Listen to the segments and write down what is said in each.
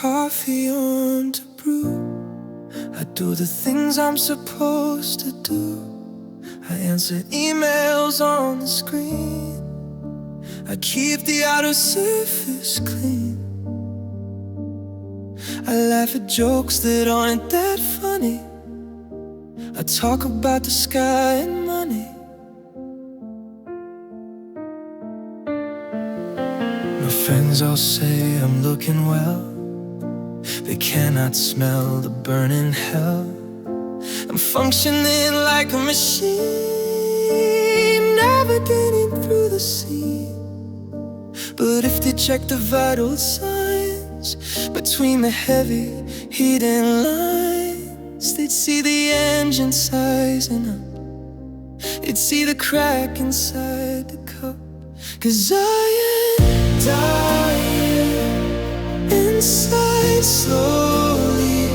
coffee on to brew. I do the things I'm supposed to do. I answer emails on the screen. I keep the outer surface clean. I laugh at jokes that aren't that funny. I talk about the sky and money. My friends all say I'm looking well. They cannot smell the burning hell. I'm functioning like a machine, navigating through the sea. But if they check the vital signs between the heavy hidden lines, they'd see the engine sizing up. They'd see the crack inside the cup. 'Cause I am dying inside slowly.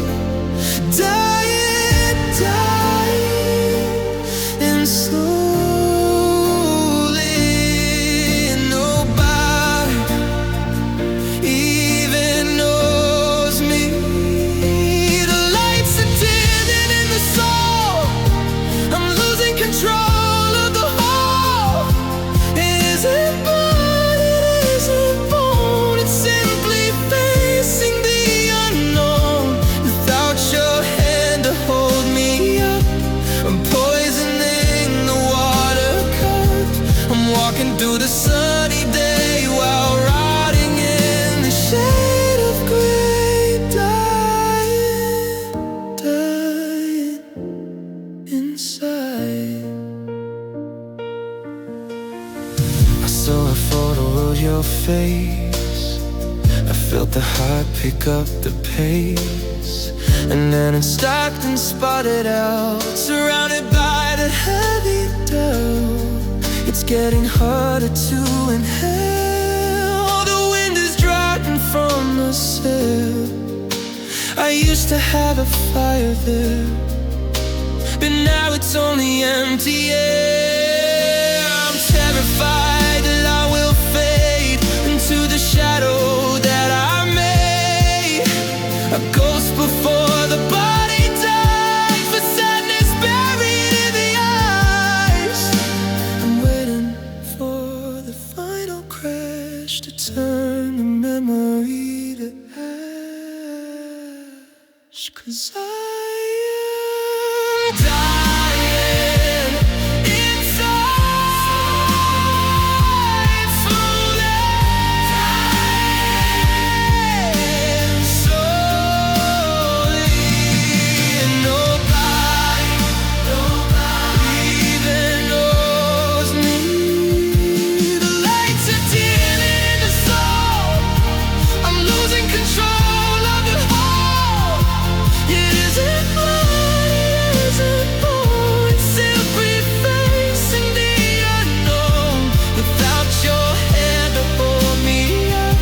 Dying, dying, and slowly. Nobody even knows me. The lights are dimming in the soul. I'm losing control of the whole. It isn't blood, it isn't bone. It's simply facing the unknown. Without your hand to hold me up, I'm poisoning the water cup. I'm walking through the sunny day while rotting in the shade of gray. Dying, dying inside. I saw a photo of your face. I felt the heart pick up the pace. And then it stopped and spotted out, surrounded by the heavy doubt. It's getting harder to inhale. The wind is driving from the sail. I used to have a fire there, but now it's only empty air. I'm terrified that I will fade into the shadow that I made. A ghost before the body dies, for sadness buried in the eyes. I'm waiting for the final crash to turn the memory to ash. 'Cause I am dying inside, slowly, dying slowly. And nobody even knows me. The lights are dimming in the soul. I'm losing control of the whole. It isn't blood, it isn't bone. It's simply facing the unknown. Without your hand to hold me up,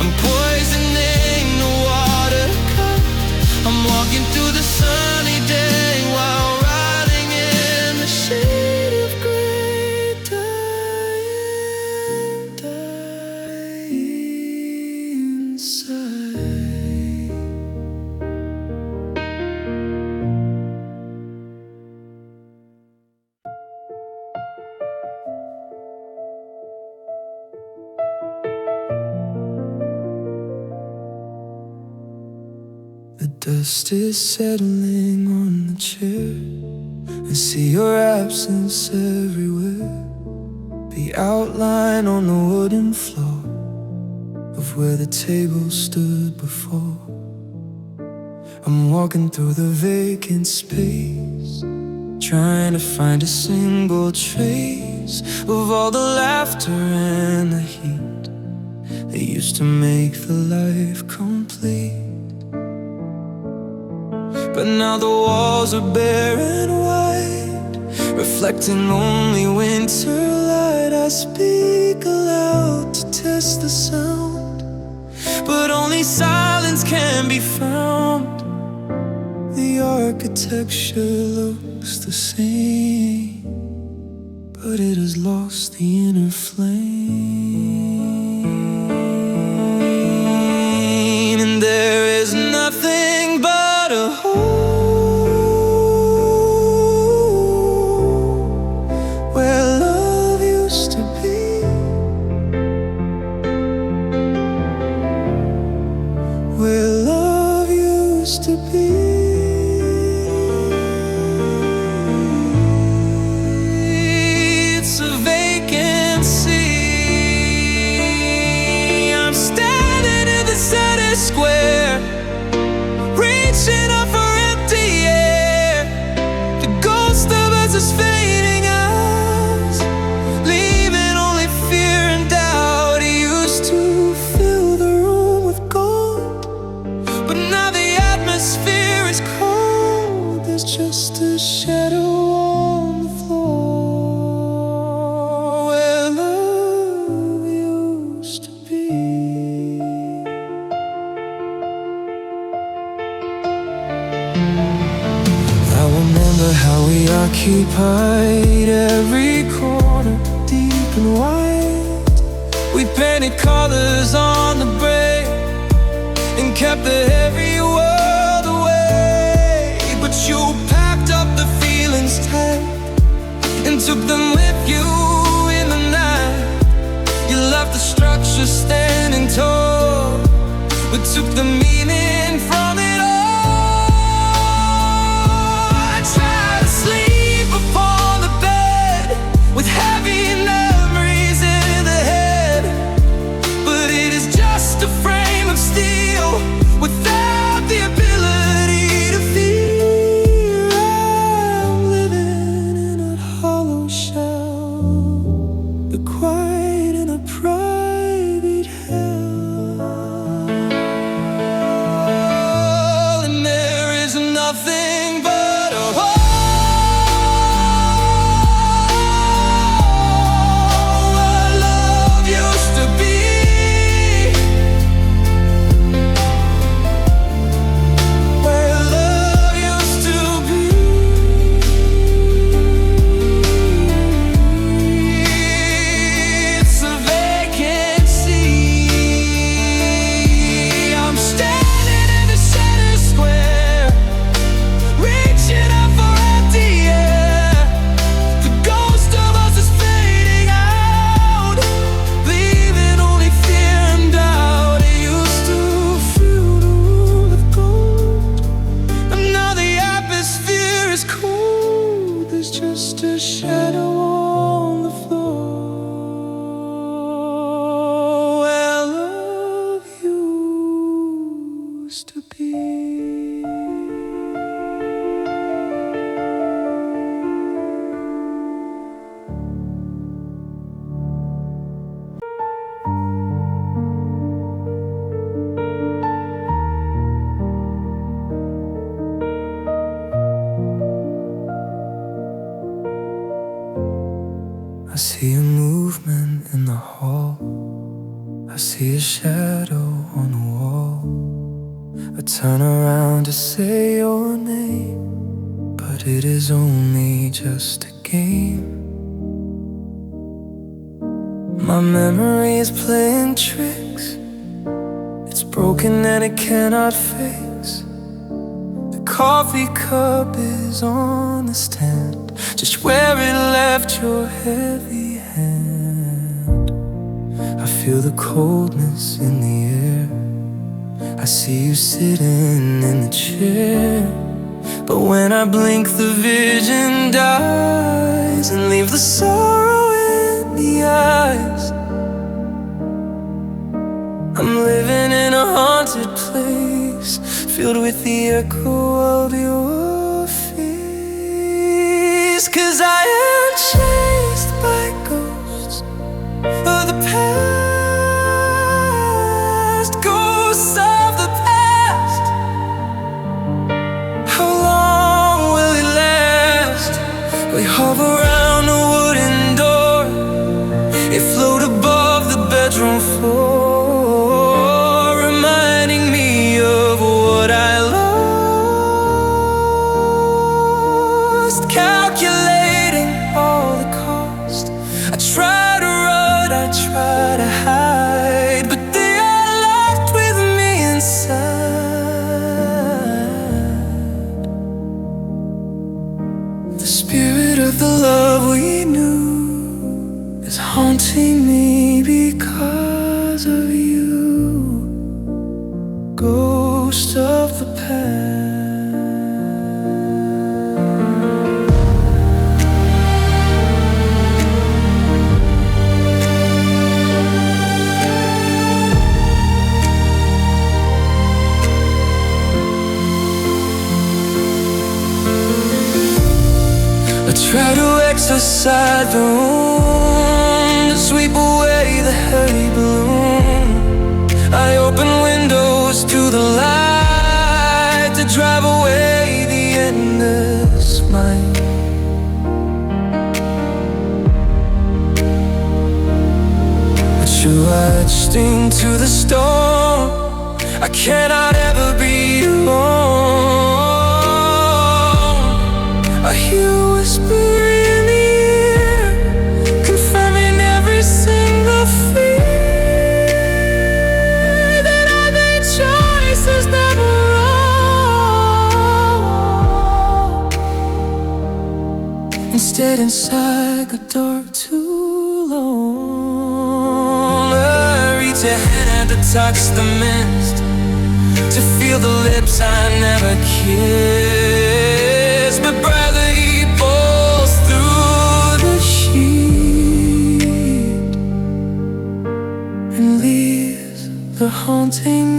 I'm poisoning the water cup. I'm walking through the sunny day while riding in the shade of gray. Dying, dying inside. The dust is settling on the chair. I see your absence everywhere. The outline on the wooden floor of where the table stood before. I'm walking through the vacant space, trying to find a single trace of all the laughter and the heat that used to make the life complete. But now the walls are bare and white, reflecting only winter light. I speak aloud to test the sound, but only silence can be found. The architecture looks the same, but it has lost the inner flame. And there used to be. It's a vacancy. I'm standing in the center square, reaching up for empty air. The ghost of us is fading out, leaving only fear and doubt. It used to fill the room with gold, but now the atmosphere is cold. There's just a shadow on the floor where love used to be. I remember how we occupied every corner, deep and wide. We painted colors on the break and kept the heavy world away. But you packed up the feelings tight and took them with you in the night. You left the structure standing tall, but took the meaning from it all. I try to sleep upon the bed with heavy memories in the head, but it is just a frame of steel without the ability to feel. I'm living in a hollow shell, the quiet in a private hell, and there is nothing but a hole where love used to be. Where love used to be. It's a vacancy. I'm standing in the center square, reaching up for empty air. The ghost of us is fading out, leaving only fear and doubt. It used to fill the room with gold, and now the atmosphere is cold. There's just a shadow on the floor where love used to be. I see a movement in the hall, I see a shadow on the wall. I turn around to say your name, but it is only just a game. My memory is playing tricks, it's broken and it cannot fix. The coffee cup is on the stand, just where it left your heavy hand. I feel the coldness in the air, I see you sitting in the chair. But when I blink the vision dies and leave the sorrow in the eyes. I'm living in a haunted place, filled with the echo of your fears. 'Cause I am chased by ghosts of the past, ghosts of the past. How long will it last? We hover around a wooden door, it float above the bedroom floor, reminding me of what I lost. Calculating all the cost, I try to run, I try to hide, but they are locked with me inside. The spirit of the love ghost of the past. I try to exercise the room, to sweep away the heavy gloom. I open windows to the light, to drive away the endless mind. But you're etched into the storm. I cannot ever be alone. I hear a whisper in the ear, confirming every single fear, that I made choices that were wrong. Instead, inside got dark too long. I reach a hand out to touch the mist, to feel the lips I never kissed. But gravity pulls through the sheet and leaves the haunting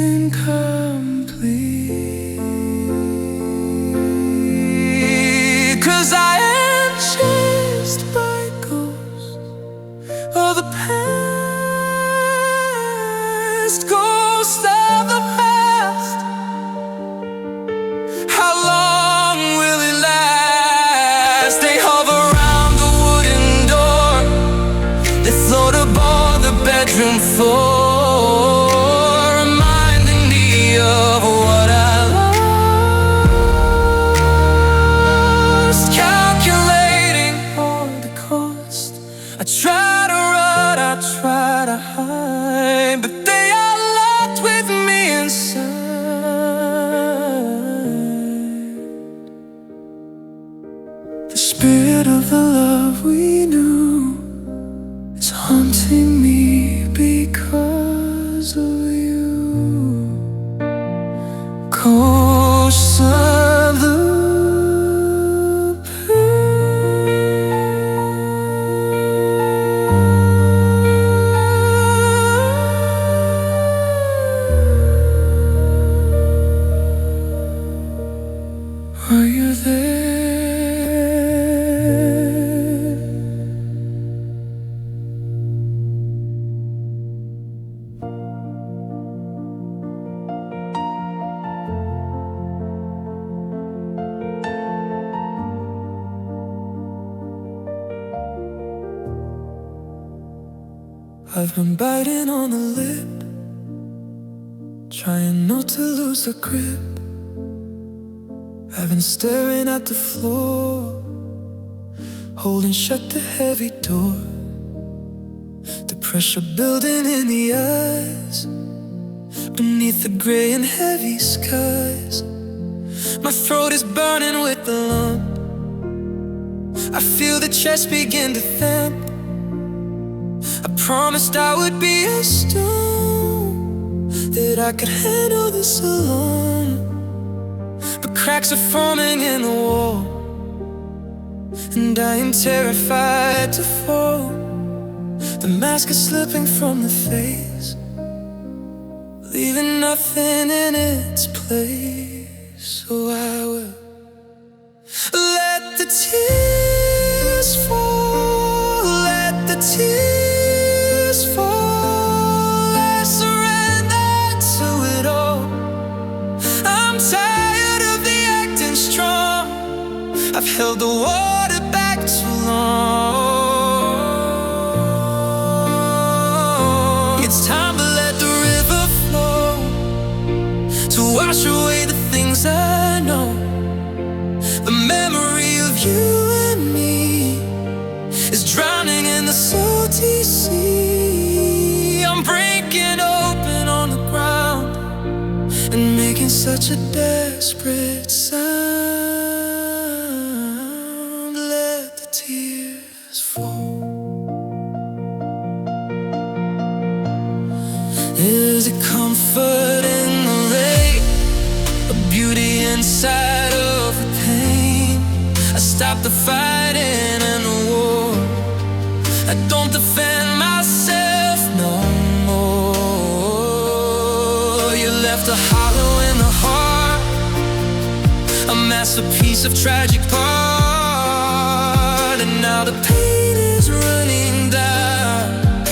incomplete. 'Cause I am chased by ghosts of the past, ghosts of the past. How long will it last? They hover around the wooden door, they float above the bedroom floor, reminding me of what I lost. Calculating all the cost. I try to run, I try to hide, but they are locked with me inside. The spirit of the love we knew is haunting me because of you. Ghosts of the past. Are you there? I've been biting on the lip, trying not to lose the grip. I've been staring at the floor, holding shut the heavy door. The pressure building in the eyes, beneath the gray and heavy skies. My throat is burning with the lump. I feel the chest begin to thump. I promised I would be a stone, that I could handle this alone. But cracks are forming in the wall, and I am terrified to fall. The mask is slipping from the face, leaving nothing in its place. So I will let the tears fall, let the tears fall. I surrender to it all. I'm tired of the acting strong. I've held the water back too long. It's time to let the river flow, to wash away the things I know. The memory of you and me is drowning in the salty sea. I'm breaking open on the ground and making such a desperate sound. Let the tears fall. There's a comfort in the rain, inside of the pain. I stopped the fighting and the war. I don't defend myself no more. You left a hollow in the heart, a masterpiece of tragic part. And now the pain is running down,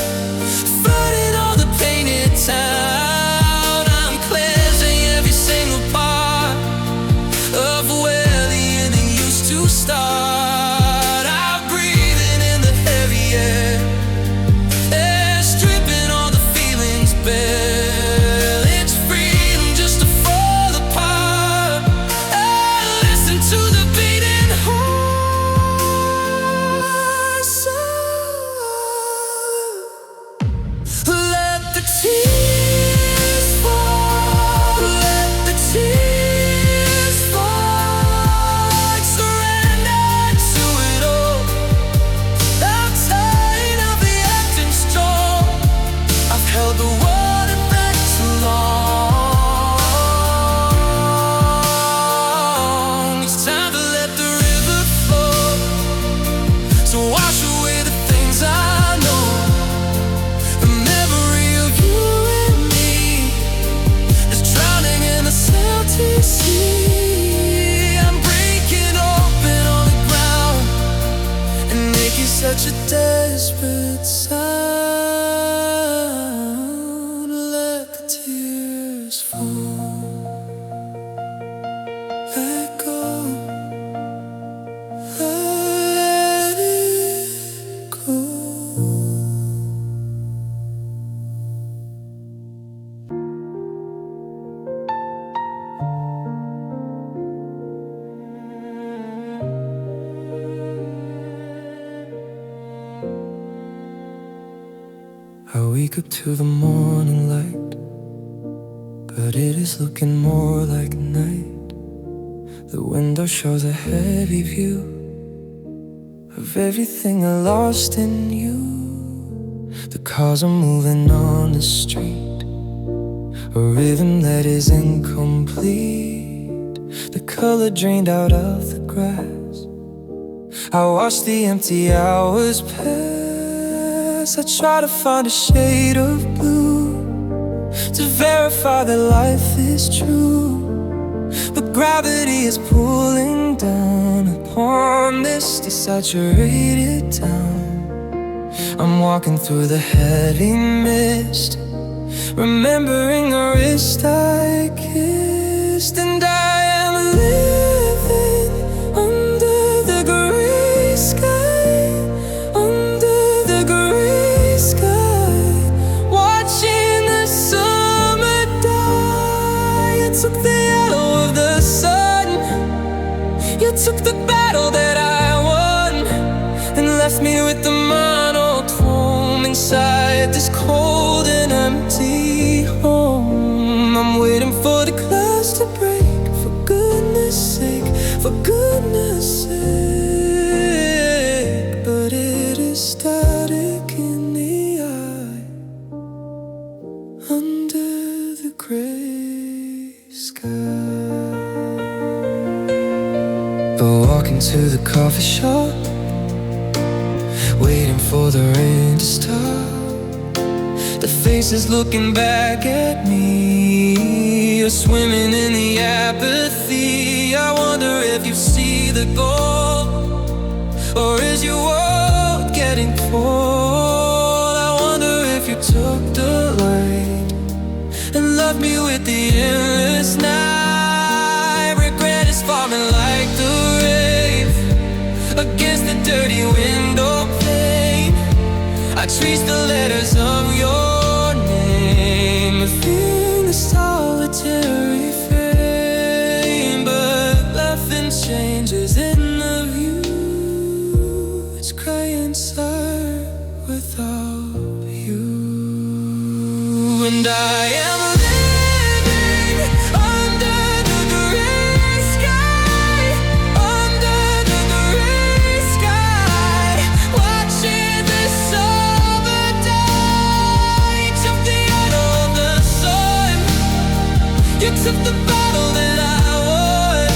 fighting all the painted town. I'm cleansing every single part of where the ending used to start. I'm breathing in the heavy air, stripping all the feelings bare. It's freedom just to fall apart and listen to the beating heart. So let the tears fall, let the tears fall. Surrender to it all. I'm tired of the acting strong. I've held the water back too long. It's time to let the river flow, so wash away the things I know. The memory of you and me is drowning in the salty sea. I'm breaking open on the ground and making such a desperate sound. Let the tears fall, let go, let it go. I wake up to the morning light, but it is looking more like night. The window shows a heavy view of everything I lost in you. The cars are moving on the street, a rhythm that is incomplete. The color drained out of the grass. I watch the empty hours pass. I try to find a shade of blue to verify that life is true, but gravity is pulling down upon this desaturated town. I'm walking through the heavy mist, remembering the wrist I kissed. And I am living under the gray sky, under the gray sky, watching the summer die. You took the yellow of the sun, you took the battle that I won, and left me with the monotone inside this cold and empty home. I'm waiting for the glass to break, for goodness sake, for goodness sake. But it is static in the eye, under the gray sky. But walking to the coffee shop, waiting for the rain to stop. The faces looking back at me, you're swimming in the apathy. I wonder if you see the goal, or is your world getting cold? I wonder if you took the light and loved me with the endless night. Regret is falling like the rain against the dirty window pane. I trace the letters of your name within the solitary frame, but nothing changes in the view. It's crying inside without you. And I am living under the gray sky, under the gray sky, watching the summer die. You took the idol of the sun, you took the battle that I won,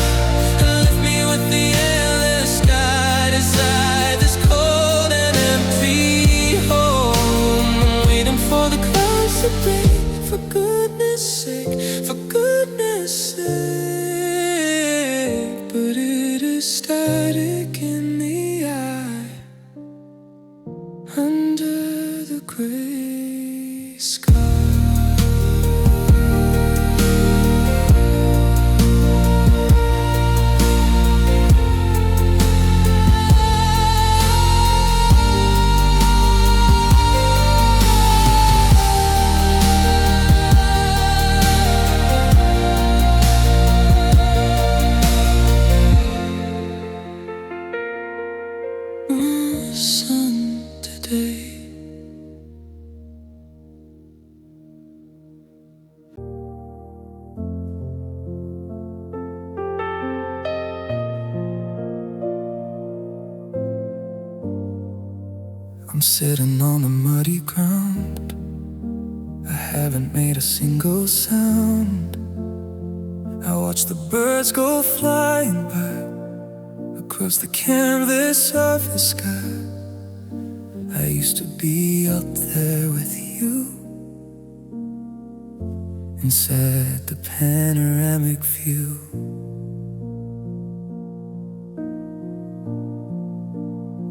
I'm sitting on the muddy ground. I haven't made a single sound. I watch the birds go flying by across the canvas of the sky. I used to be up there with you inside the panoramic view.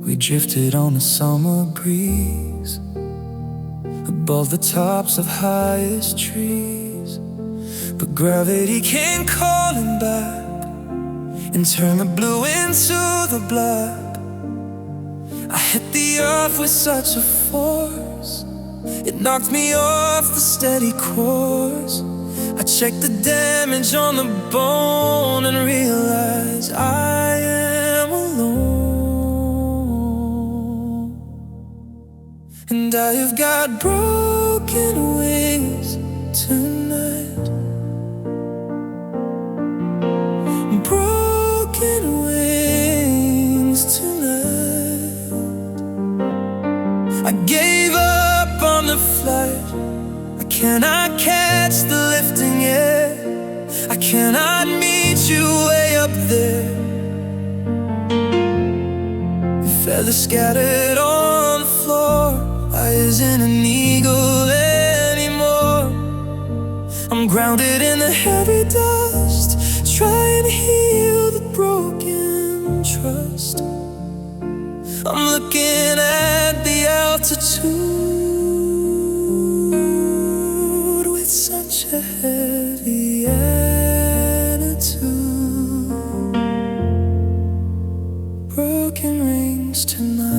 We drifted on a summer breeze above the tops of highest trees, but gravity came calling back and turned the blue into the black. I hit the earth with such a force, it knocked me off the steady course. I checked the damage on the bone and realized I am alone. And I have got broken wings tonight. Broken wings tonight. I gave up on the flight. I cannot catch the lifting yet. I cannot meet you way up there. Feathers scattered on the floor. I isn't an eagle anymore. I'm grounded in the heavy dust, trying to heal the broken trust. I'm looking at the altitude with such a heavy attitude. Broken rings tonight.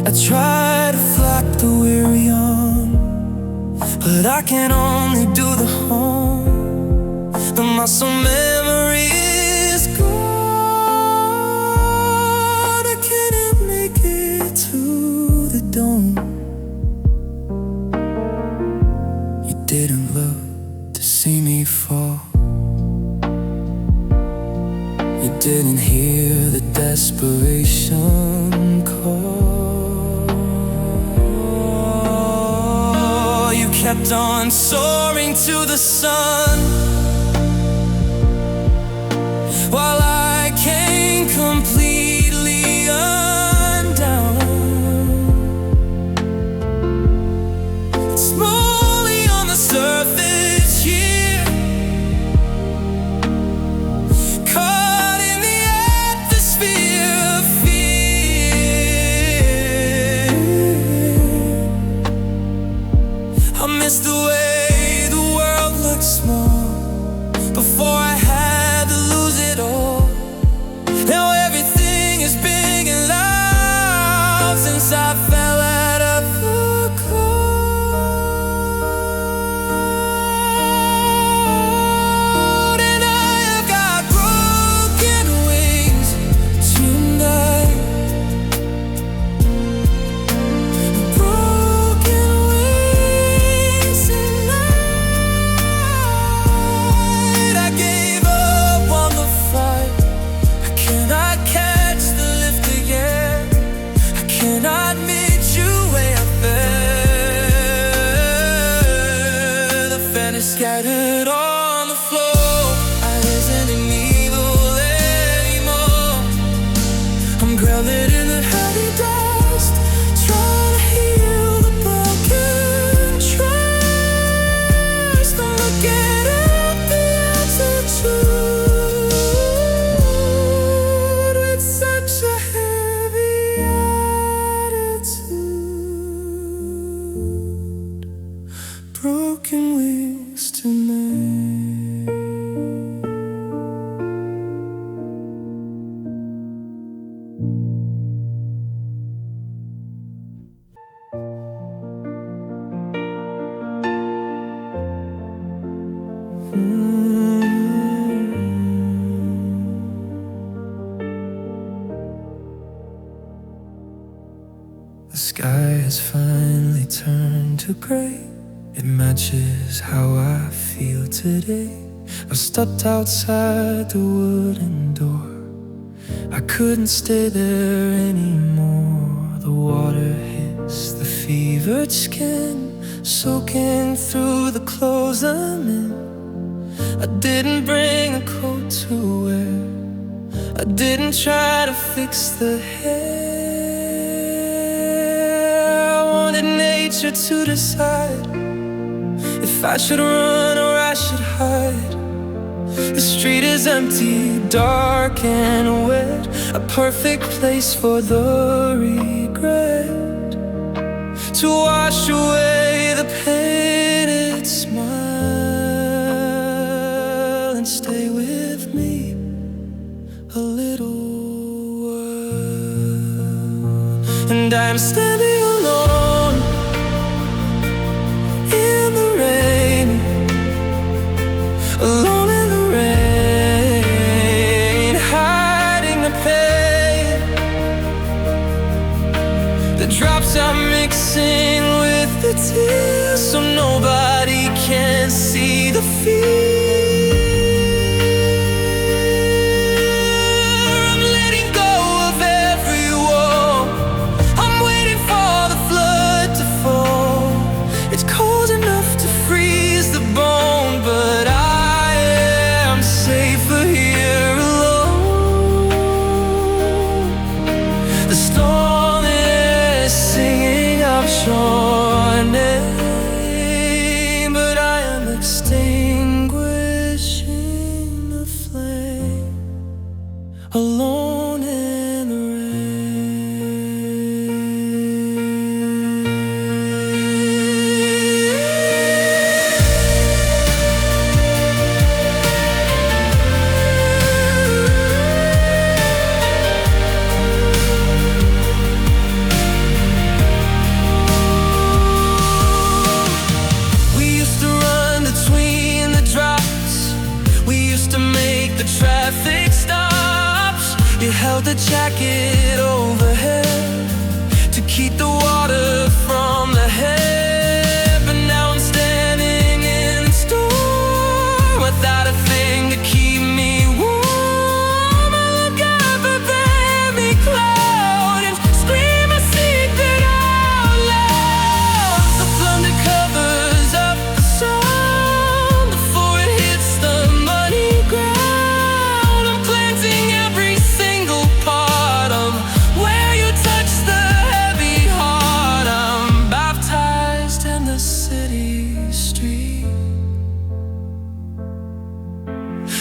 I try to flap the weary on, but I can only do the hum. The muscle memory is gone. I can't make it to the dome. You didn't look to see me fall. You didn't hear the desperation call. You kept on soaring to the sun, while I came completely undone. It's only on the surface here, caught in the atmosphere of fear. I miss the way the world looked small before I had to lose it all. Now everything is big and loud since I fell out of the cloud. And I have got broken wings tonight. Broken wings tonight. I gave up on the fight. I cannot catch the lift again. I cannot meet you way up there. The fan is scattered on the floor. I isn't an eagle anymore. I'm grounded in the heavy dust, trying to heal the broken trust. I'm looking at the altitude with such a heavy attitude. Broken wings tonight. The sky has finally turned to gray. It matches how I feel today. I've stepped outside the wooden door I couldn't stay there anymore. The water hits the fevered skin, soaking through the clothes I'm in. I didn't bring a coat to wear, I didn't try to fix the hair. I wanted nature to decide if I should run or I should hide. The street is empty, dark and wet, a perfect place for the regret, to wash away the painted smile and stay with me a little while. And I'm standing alone in the rain, alone in the rain, hiding the pain. The drops are mixing with the tears, so nobody can see the fear. I'm letting go of every wall, I'm waiting for the flood to fall. It's cold enough to freeze the bone, but I am safer here alone. The storm is singing out your name, but I am extinguishing the flame, alone in the traffic stops. You held the jacket overhead to keep the water from the head, but now I'm standing in the storm without a thing to keep me warm. I look up at the heavy cloud and scream a secret out loud. The thunder covers up the sound before it hits the muddy ground.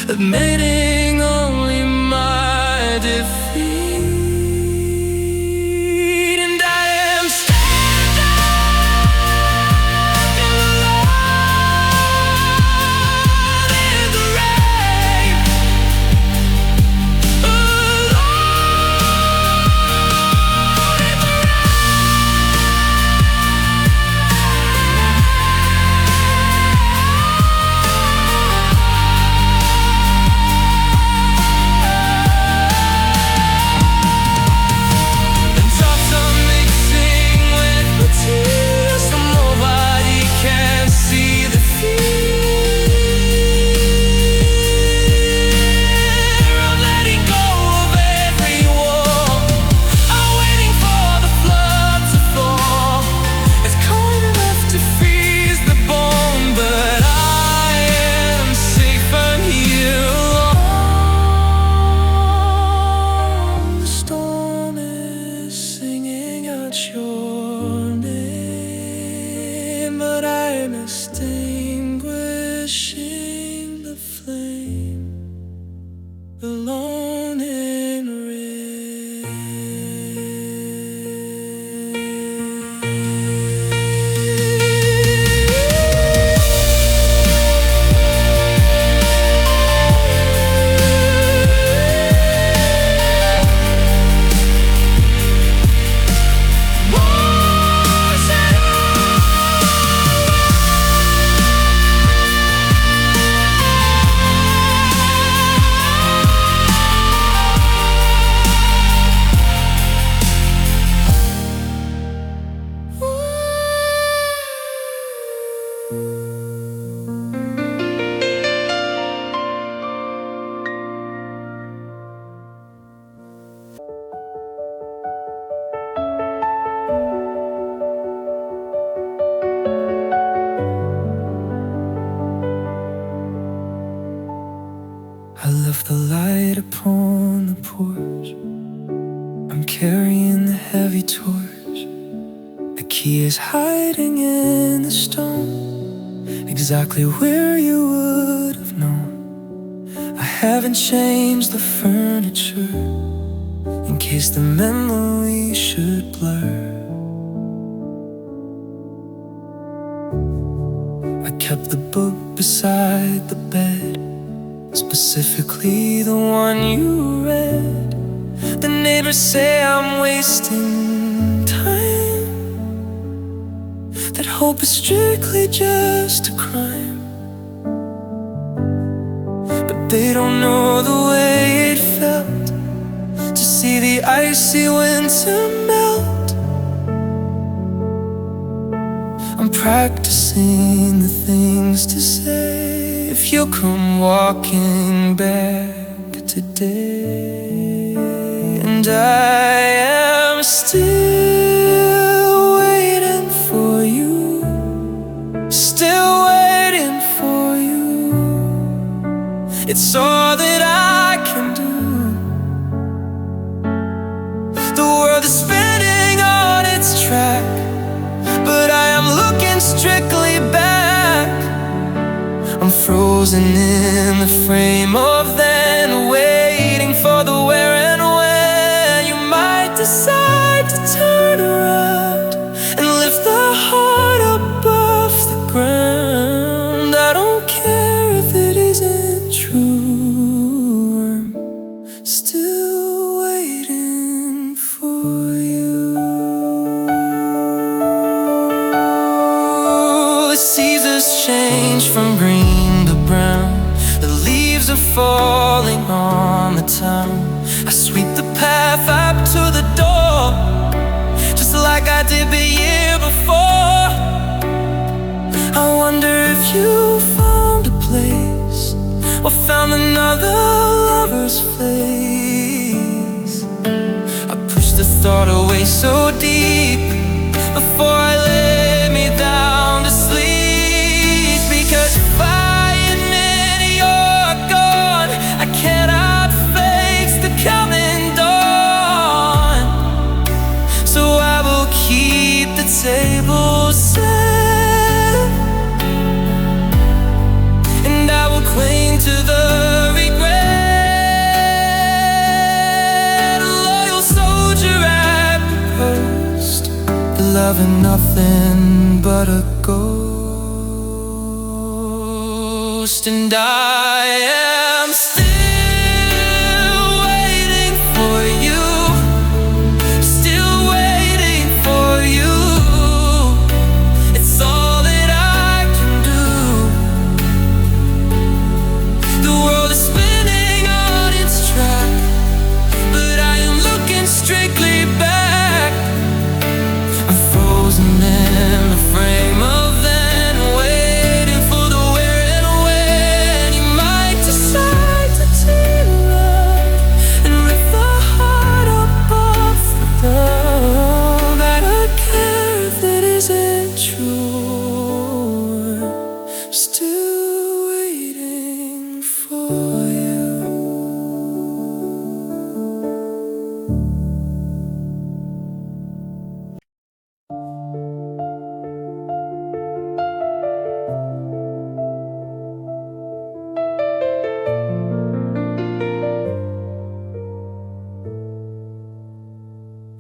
Admitting only my defeat, and I am standing alone in the rain, alone in the your name, but I'm extinguishing the flame, alone in rain. exactly where you would have known. I haven't changed the furniture in case the memory should blur. I kept the book beside the bed, specifically the one you read. The neighbors say I'm wasting time, that hope is strictly just a crime. But they don't know the way it felt to see the icy winter melt. I'm practicing the things to say if you'll come walking back today. And I am still waiting for you, still waiting for you. It's all that I can do. The world is spinning on its track, but I am looking strictly back. I'm frozen in the frame of then, waiting for the where and when you might decide to turn around and lift the heart above the ground. I don't care if it isn't true, I'm still waiting for you. The seasons change from green to brown, the leaves are falling on the town. I sweep the path up to the door, just like I did the year before. I wonder if you found a place or found another lover's face. I pushed the thought away so deep before I lay me down to sleep. Because if I admit you're gone, I cannot face the coming dawn. So I will keep the table set, and I will cling to the regret. A loyal soldier at the post, loving nothing but a ghost. And I am still waiting for you, still waiting for you. It's all that I can do. The world is spinning on its track, but I am looking strictly back. I'm frozen in the frame of then, waiting for the where and when you might decide to turn around and rip the heart up off the ground. I don't care if it isn't true, I'm still waiting for you.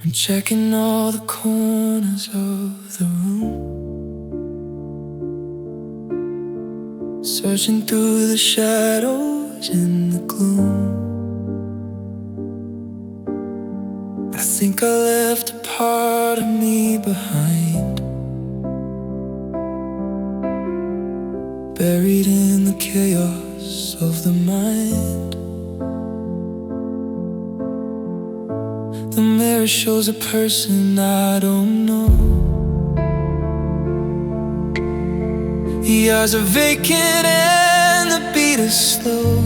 I'm checking all the corners of the room, searching through the shadows in the gloom. I think I left a part of me behind, buried in the chaos of the mind. The mirror shows a person I don't know. The eyes are vacant and the beat is slow.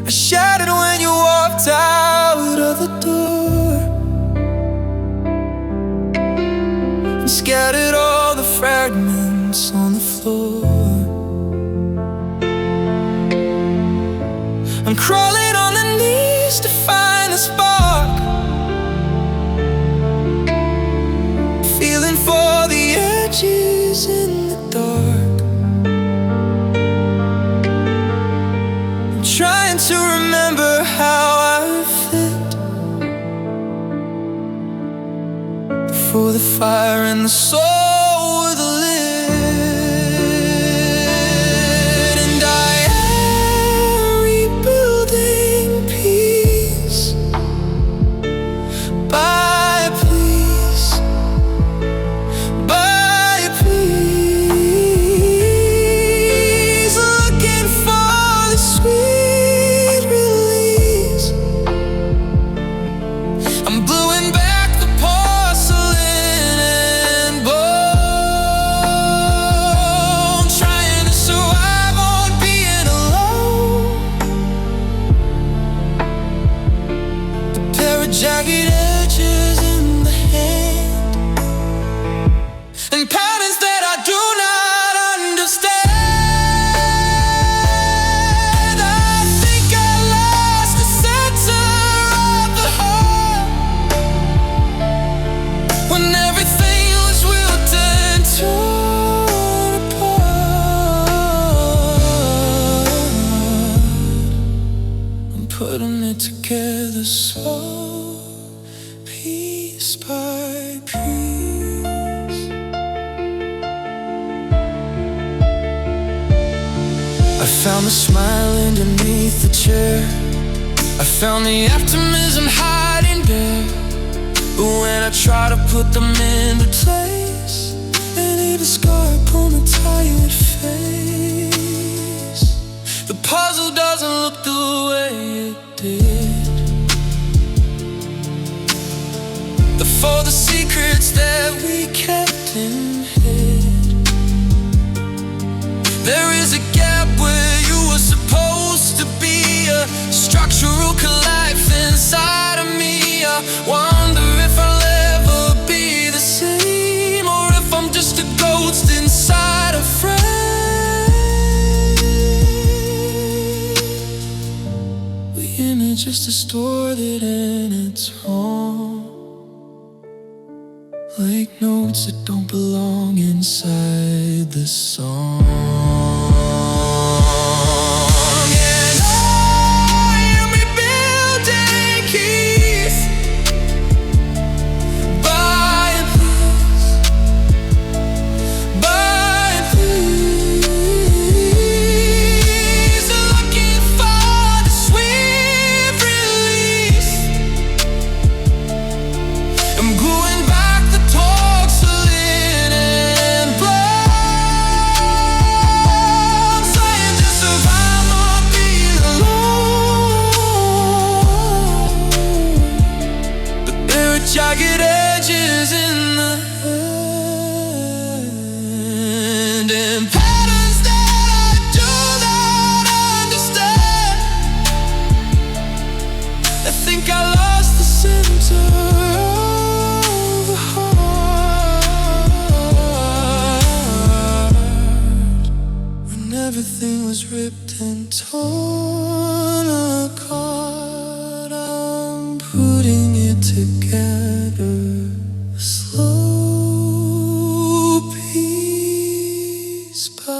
I shouted when you walked out of the door, and scattered all the fragments on the floor. I'm crawling on the knees to find the spark, feeling for the edges days in the dark. I'm trying to remember how I fit before the fire and the soul were the lit. And I am rebuilding peace by piece, by piece, looking for the sweet release. I'm gluing back the porcelain and bone, trying to survive on being alone. A pair of jagged edges in the hand, and patterns that I do not understand. I think I lost the center of the heart when everything was wilt and torn apart. I'm putting it together slow, piece by piece. I found the smile underneath the chair. I found the optimism hiding there. But when I try to put them into place, they leave a scar upon the tired face. The puzzle doesn't look the way it did. For the secrets that we kept in hid, there is a gap where you were supposed to be, a structural collapse inside of me. I wonder if I'll ever be the same, or if I'm just a ghost inside a frame. The image is distorted and it's wrong, like notes that don't belong inside the song. And I am rebuilding keys by piece, by piece, looking for the sweet release. I'm going back the porcelain and blood, trying to survive not being alone. But there are jagged edges in the hand, and patterns that I do not understand. I think I lost the center of the heart when everything was ripped and torn apart. I'm putting it together slow, piece by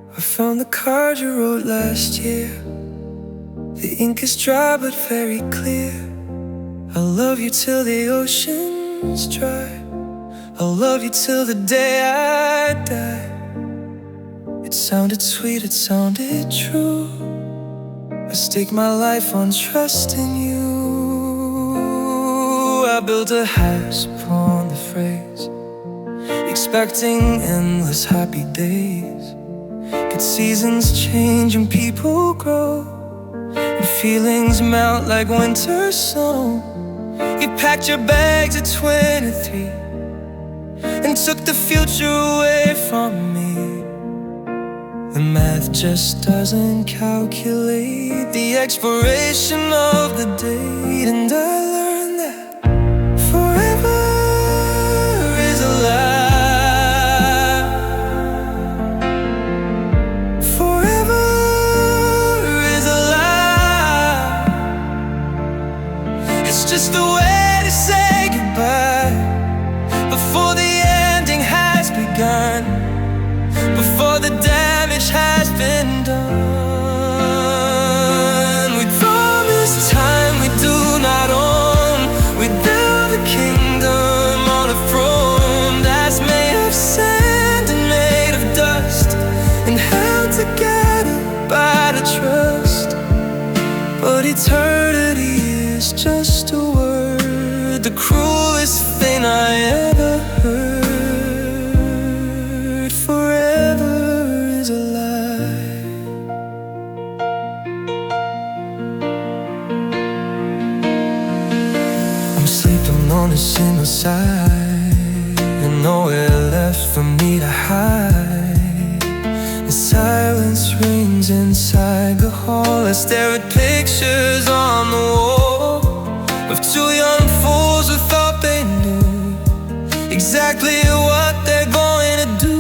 I found the card you wrote last year. The ink is dry but very clear. I'll love you till the ocean's dry. I'll love you till the day I die. It sounded sweet, it sounded true. I stake my life on trusting you. I built a house upon the phrase, expecting endless happy days. Could seasons change and people grow, and feelings melt like winter snow. You packed your bags at 23 and took the future away from me. The math just doesn't calculate the expiration of the date, and just a way to say goodbye before the ending has begun, before the damage has been done. We promise time we do not own. We build a kingdom on a throne that's made of sand and made of dust, and held together by the trust. But eternity is just a word, the cruelest thing I ever heard. Forever is a lie. I'm sleeping on a single side, and nowhere left for me to hide. The silence rings inside the hall. I stare at pictures on the wall of two young fools who thought they knew exactly what they're going to do.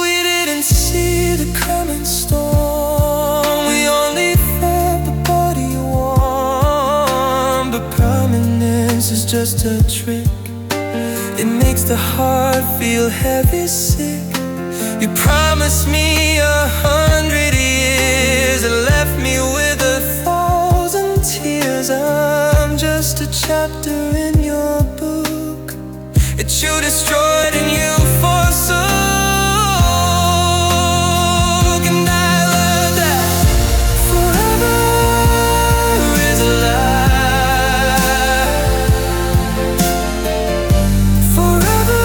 We didn't see the coming storm, we only felt the body warm. But prominence is just a trick, it makes the heart feel heavy, sick. You promised me 100 years, it left me with 1,000 tears. I'm just a chapter in your book that you destroyed and you forsook. And I learned that forever is a lie. Forever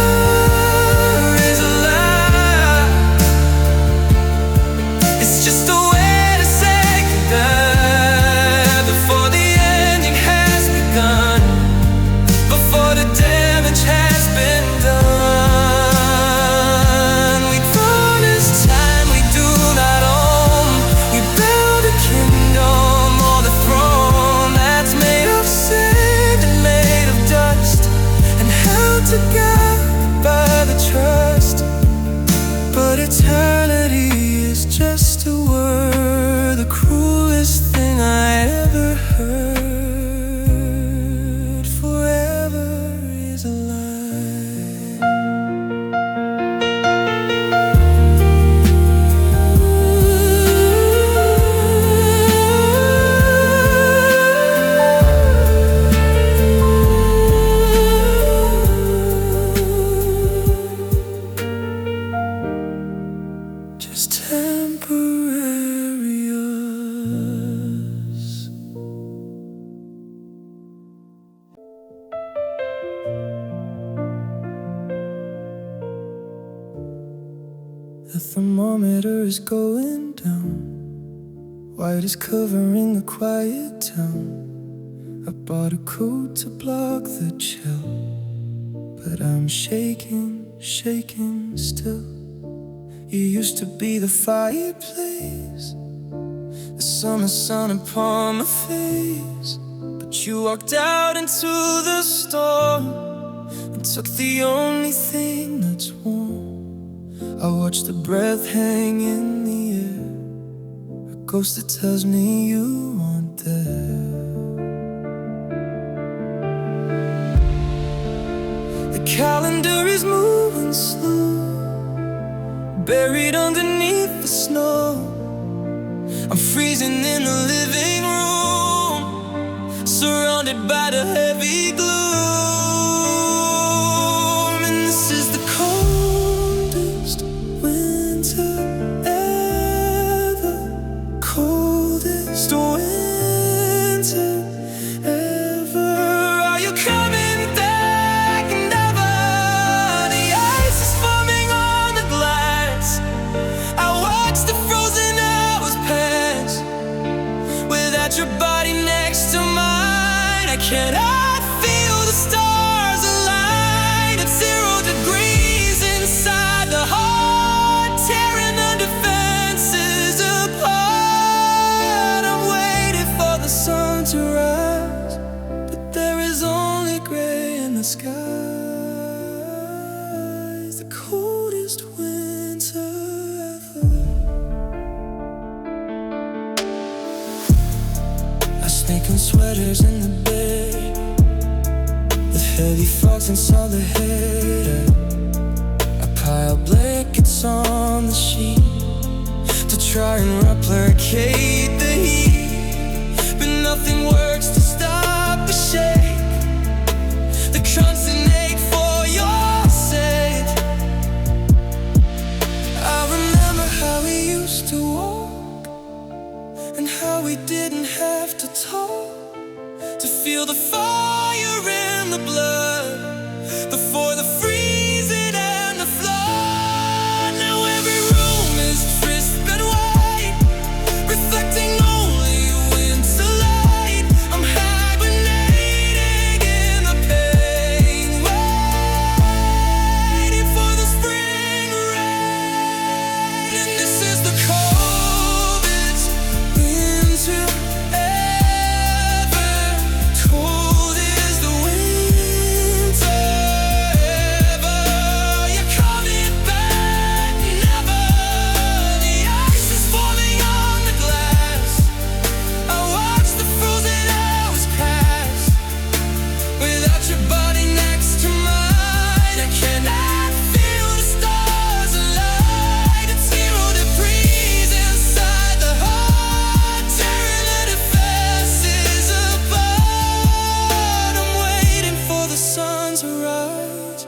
is a lie. It's just a way to say goodbye before the ending has begun, before the damage has been done. We promise time we do not own. We build a kingdom on the throne that's made of sand and made of dust, and held together by the trust. But eternity is just a word, the cruelest thing I ever heard. Forever is a lie. Just temporary us. The thermometer is going down, white is covering the quiet town. I bought a coat to block the chill, but I'm shaking, shaking still. You used to be the fireplace, the summer sun upon my face. But you walked out into the storm and took the only thing that's warm. I watch the breath hang in the air, a ghost that tells me you aren't there. The calendar is moving slow, buried underneath the snow. I'm freezing in the living room, surrounded by the heavy gloom. And this is the coldest winter ever, coldest winter ever. Are you coming back never? The ice is forming on the glass. I watch the frozen hours pass without your body next to mine. I cannot feel the stars align at 0 degrees inside the heart, tearing the defenses apart. I'm waiting for the sun to rise, but there is only gray in the skies. The coldest winter ever. Us making sweaters in the bed, with heavy thoughts inside the head. I pile blankets on the sheet to try and replicate the heat, but nothing works to stop the shake, the constant ache for your sake. I remember how we used to walk, and how we didn't have to talk to feel the fire in the blood before the freezing and the flood. Now every room is crisp and white, reflecting only winter light. I'm hibernating in the pain, waiting for the spring rain. And this is the coldest winter ever. Cold is the winter ever. You're coming back never. The ice is forming on the glass. I watch the frozen hours pass without your body next to mine. I cannot feel the stars align. It's zero degrees inside the heart, tearing the defenses apart. I'm waiting for the sun to rise,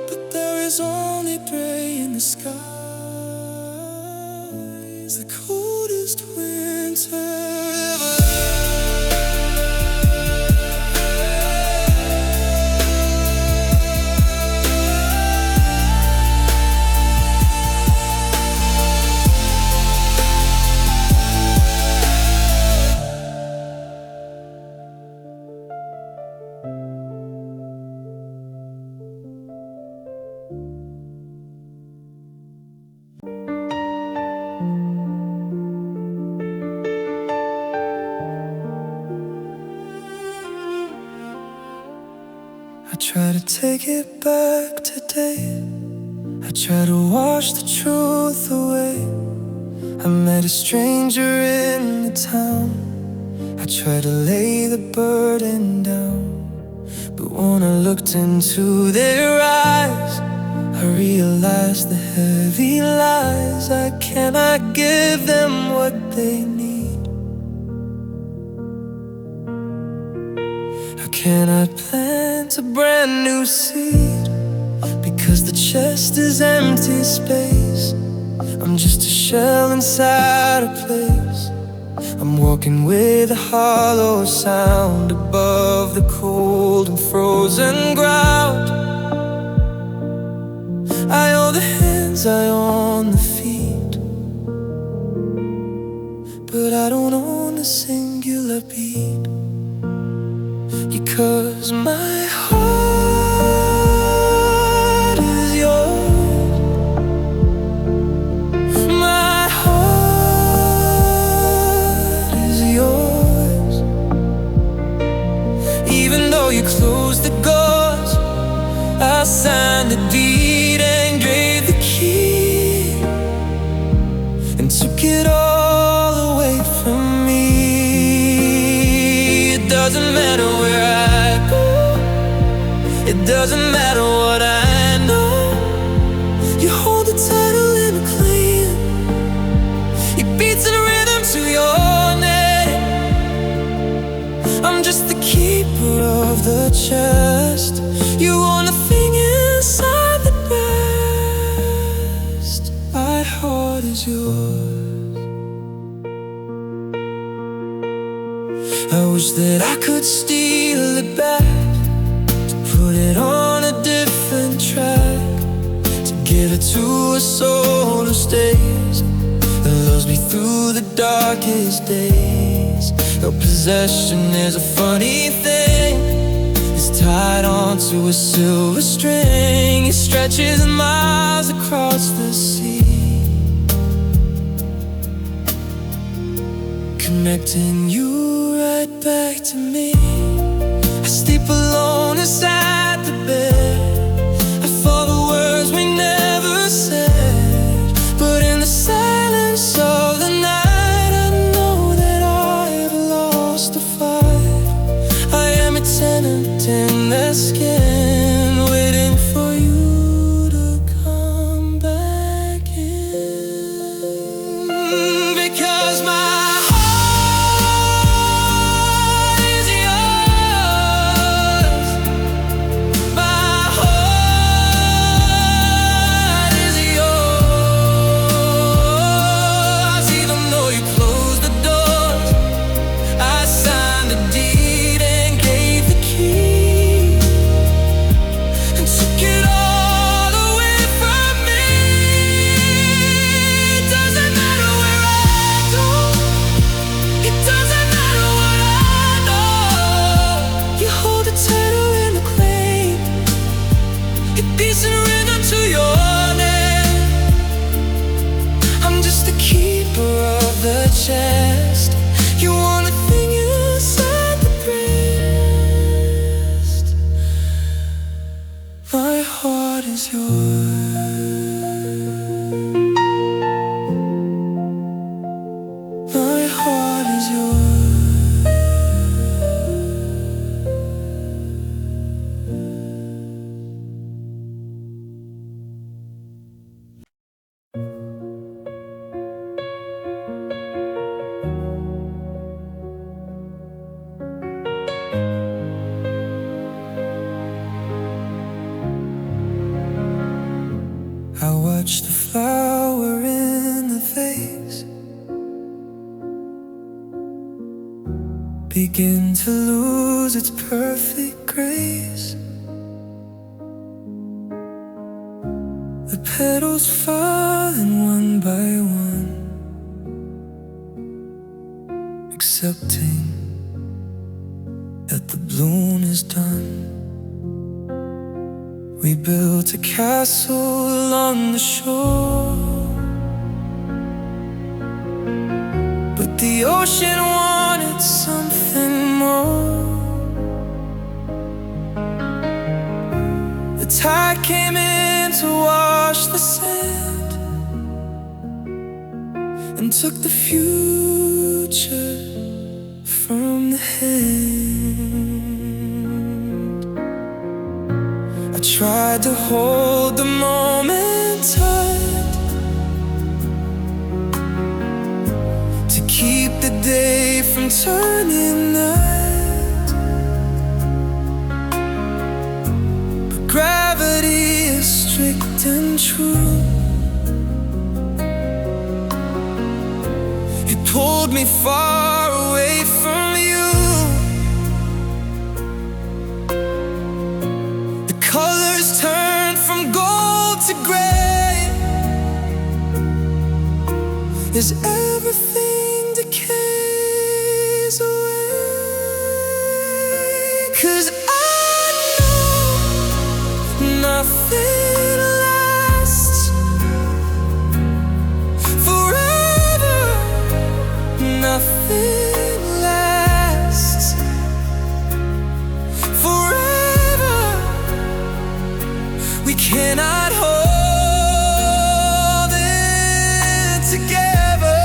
but there is only gray in the skies. The coldest winter ever. I try to take it back today. I try to wash the truth away. I met a stranger in the town. I tried to lay the burden down, but when I looked into their eyes, I realized the heavy lies. I cannot give them what they need. How can I plant a brand new seed? Because the chest is empty space. I'm just a shell inside a place. I'm walking with a hollow sound above the cold and frozen ground. I own the hands, I own the feet, but I don't own a singular beat. Because my heart is yours, my heart is yours. Even though you closed the doors, I signed the deed and gave the key, and took it all away from me. It doesn't matter where I go, it doesn't matter what I know. You hold the title and the claim, it beats in rhythm to your name. I'm just the keeper of the chest. You own the thing inside the breast. My heart is yours. I wish that I could steal it back, to put it on a different track, to give it to a soul who stays, that loves me through the darkest days. Your possession is a funny thing, it's tied onto a silver string. It stretches miles across the sea, connecting you right back to me. I sleep alone inside the bed. I follow words we never said, but in the silence of the night, I know that I've lost a fight. begin to lose its perfect grace. The petals falling one by one, accepting that the bloom is done. We built a castle along the shore, but the ocean wanted something more. The tide came in to wash the sand and took the future from the hand. I tried to hold the moment tight, to keep the day from turning night, but gravity is strict and true. It pulled me far away from you. The colors turned from gold to gray as everything decays away. 'Cause I know nothing lasts forever. Nothing lasts forever. We cannot hold it together.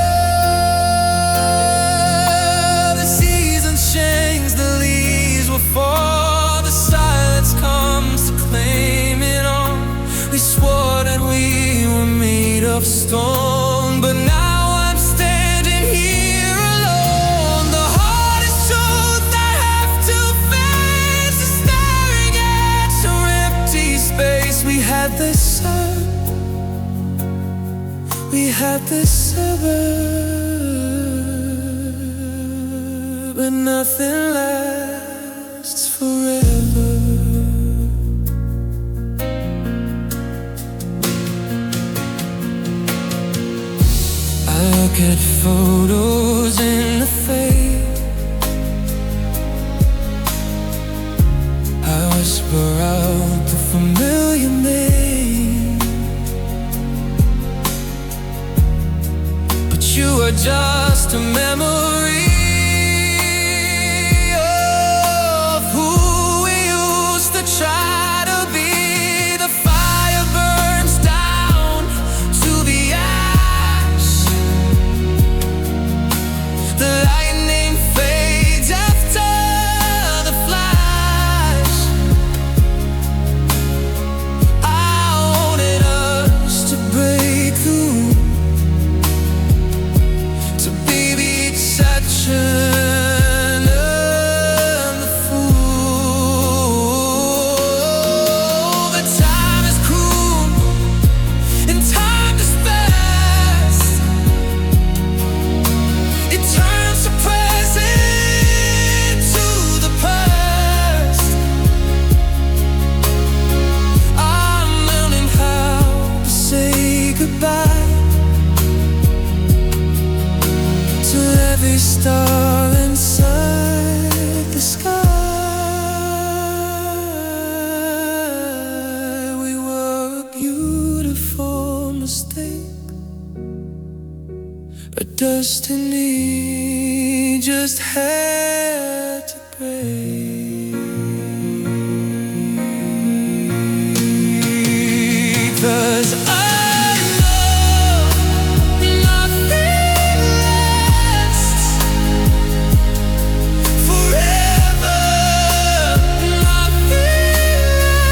The seasons change, the leaves will fall, the silence comes to claim it all. We swore that we were made of stone, but now I'm standing here alone. The hardest truth I have to face is staring at your empty space. We had this sun, we had this suburb, but nothing lasts forever. I look at photos in the fade, I whisper out the familiar name, but you are just a memory of who we used to try to be. The fire burns down to the ash, the lightning fades after the flash. I wanted us to break through, to baby each section of the fool. The time is cruel and time is fast. It turns the present to the past. I'm learning how to say goodbye to every star inside the sky. We were a beautiful mistake, a destiny just had to break. 'Cause I know nothing lasts forever. Nothing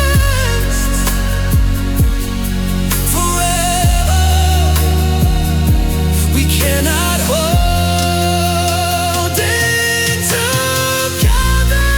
lasts forever. We cannot hold it together.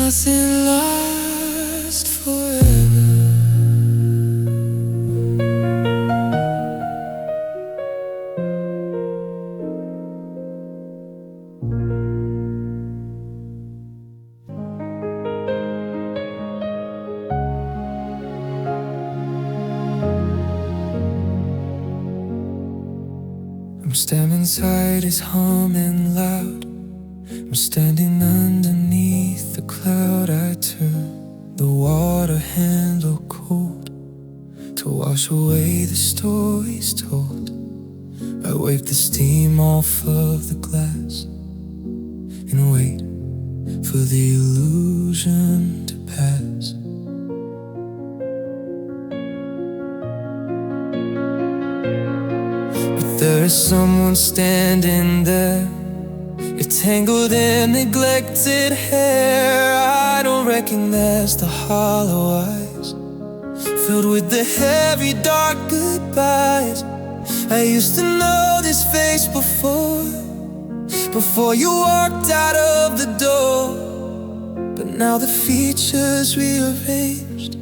nothing lasts forever. I'm standing inside, it's humming loud. I'm standing underneath the cloud. I turn the water handle cold to wash away the stories told. I wipe the steam off of the glass and wait for the illusion to pass. But there is someone standing there, tangled in neglected hair. I don't recognize the hollow eyes filled with the heavy dark goodbyes. I used to know this face before you walked out of the door. But now the features rearranged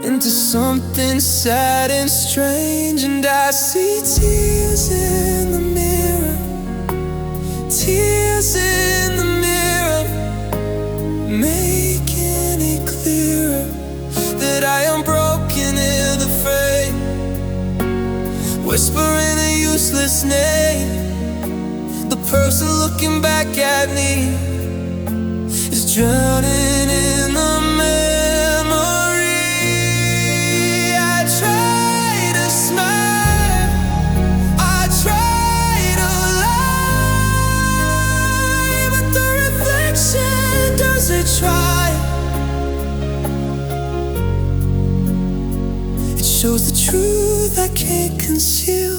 into something sad and strange. And I see tears in the mirror, tears in the mirror, making it clearer that I am broken in the frame, whispering a useless name. The person looking back at me is drowning in the memory. I try to smile, I try to lie, but the reflection doesn't try. It shows the truth I can't conceal,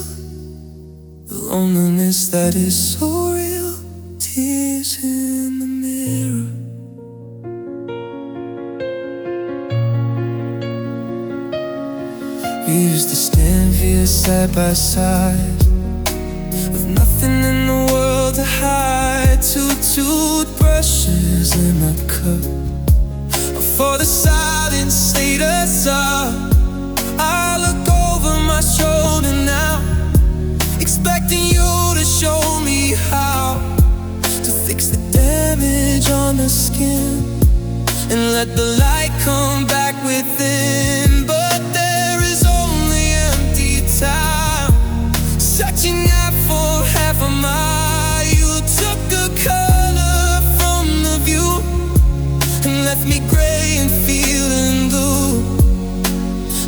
the loneliness that is so real. Tears in the mirror. We used to stand here side by side, with nothing in the world to hide. 2 toothbrushes in a cup, for the silence stayed us up. I look over my shoulder now, expecting you to show me how to fix the damage on the skin and let the light come back within. But there is only empty time, searching out for half a mile. You took a color from the view and left me gray and feeling blue.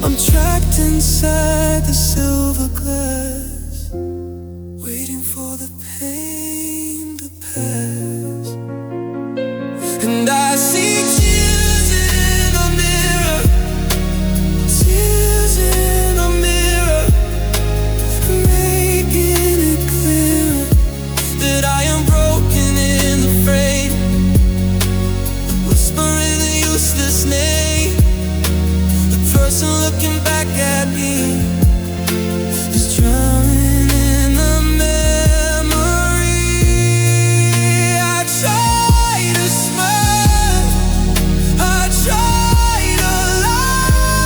I'm trapped inside the silver glass, waiting for the pain to pass. And I see tears in a mirror, tears in a mirror, making it clear that I am broken in the frame, whispering a useless name. The person looking back at me is drowning in the memory. I try to smile, I try to lie,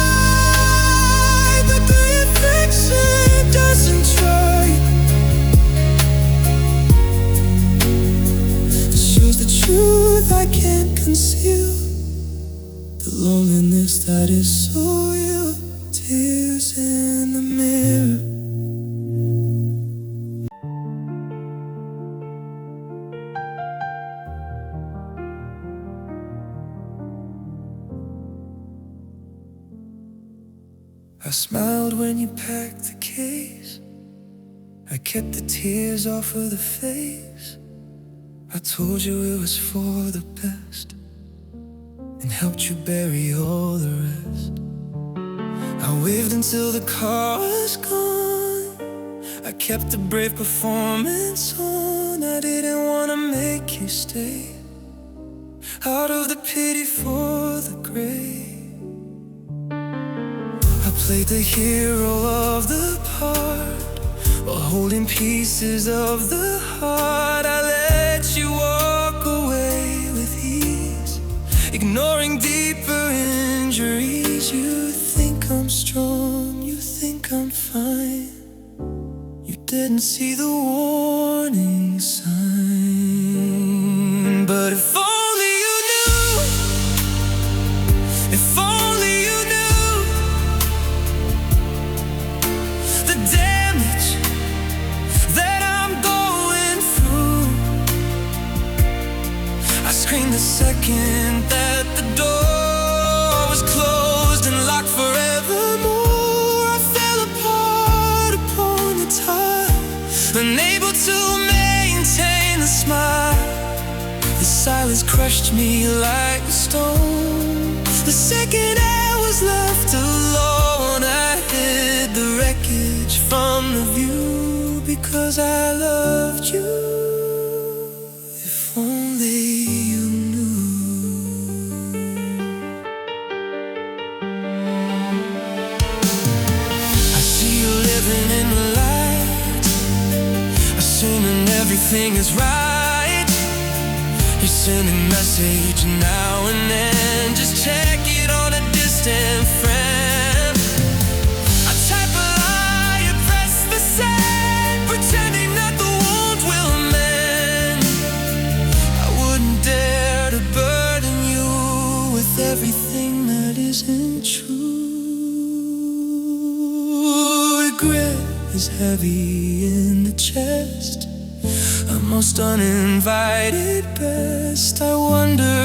but the reflection doesn't try. It shows the truth I can't conceal, the loneliness that is so real. Tears in the mirror. I smiled when you packed the case, I kept the tears off of the face. I told you it was for the best and helped you bury all the rest. I waved until the car was gone, I kept a brave performance on. I didn't want to make you stay out of the pity for the grave. I played the hero of the part while holding pieces of the heart. I let you walk away with ease, screamed the second that the door was closed and locked forevermore. I fell apart upon the tile, unable to maintain the smile. The silence crushed me like a stone. The second I was left alone, I hid the wreckage from the view because I loved you. If only you knew. I see you living in the light, assuming everything is right. You're sending message now and then, just check it on a distant friend. I type a lie, you press the send, pretending that the wound will mend. I wouldn't dare to burden you with everything that isn't true. Regret is heavy in the chest, a most uninvited best. I wonder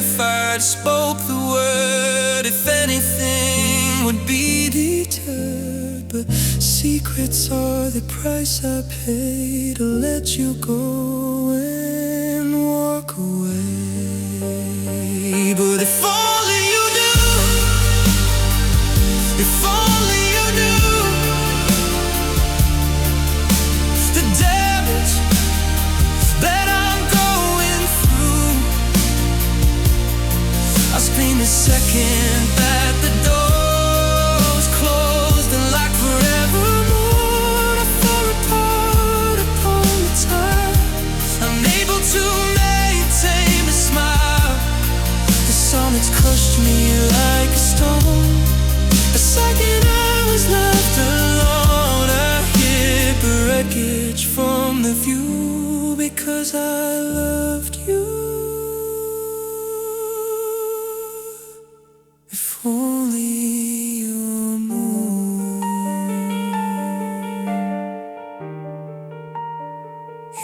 if I'd spoke the word, if anything would be deterred. But secrets are the price I pay to let you go and walk away. But if only you knew, if only you knew the damage that I'm going through. I scream the second that the door was closed and locked forevermore. I fell apart upon the tile, unable to maintain a smile. The sonnets crushed me like a stone. The second I was left alone, I hid the wreckage from the view because I loved you. If only you knew,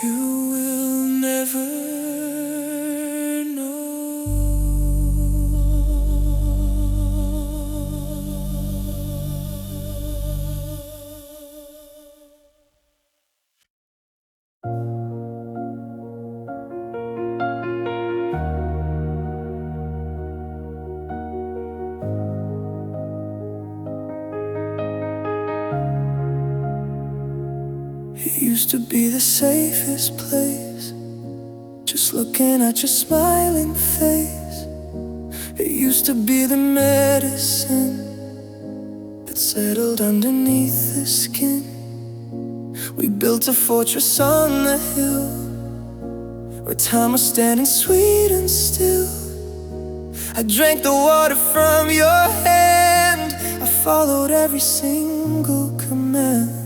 you will never know. It used to be the safest place, just looking at your smiling face. It used to be the medicine that settled underneath the skin. We built a fortress on the hill, where time was standing sweet and still. I drank the water from your hand, I followed every single command.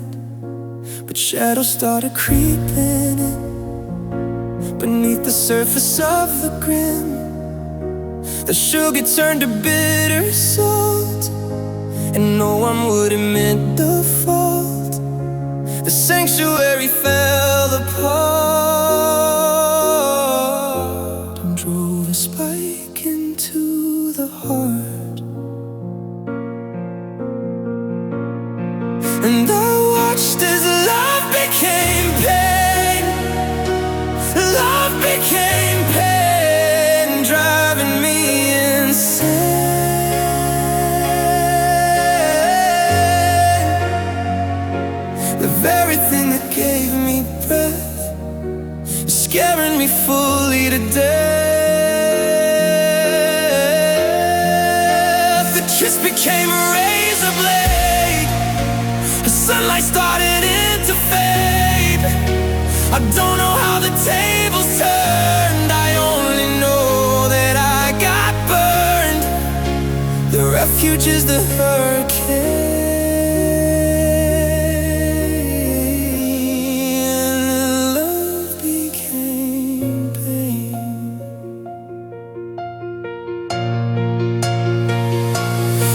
But shadows started creeping in beneath the surface of the grin. The sugar turned to bitter salt, and no one would admit the fault. The sanctuary fell apart and drove a spike into the heart. And I watched as love became pain. Love became pain, driving me insane. The very thing that gave me breath is scaring me fully to death. The kiss became a razor blade, the sunlight started into fade. I don't know how the tables turned, I only know that I got burned. The refuge is the hurricane. Love became pain.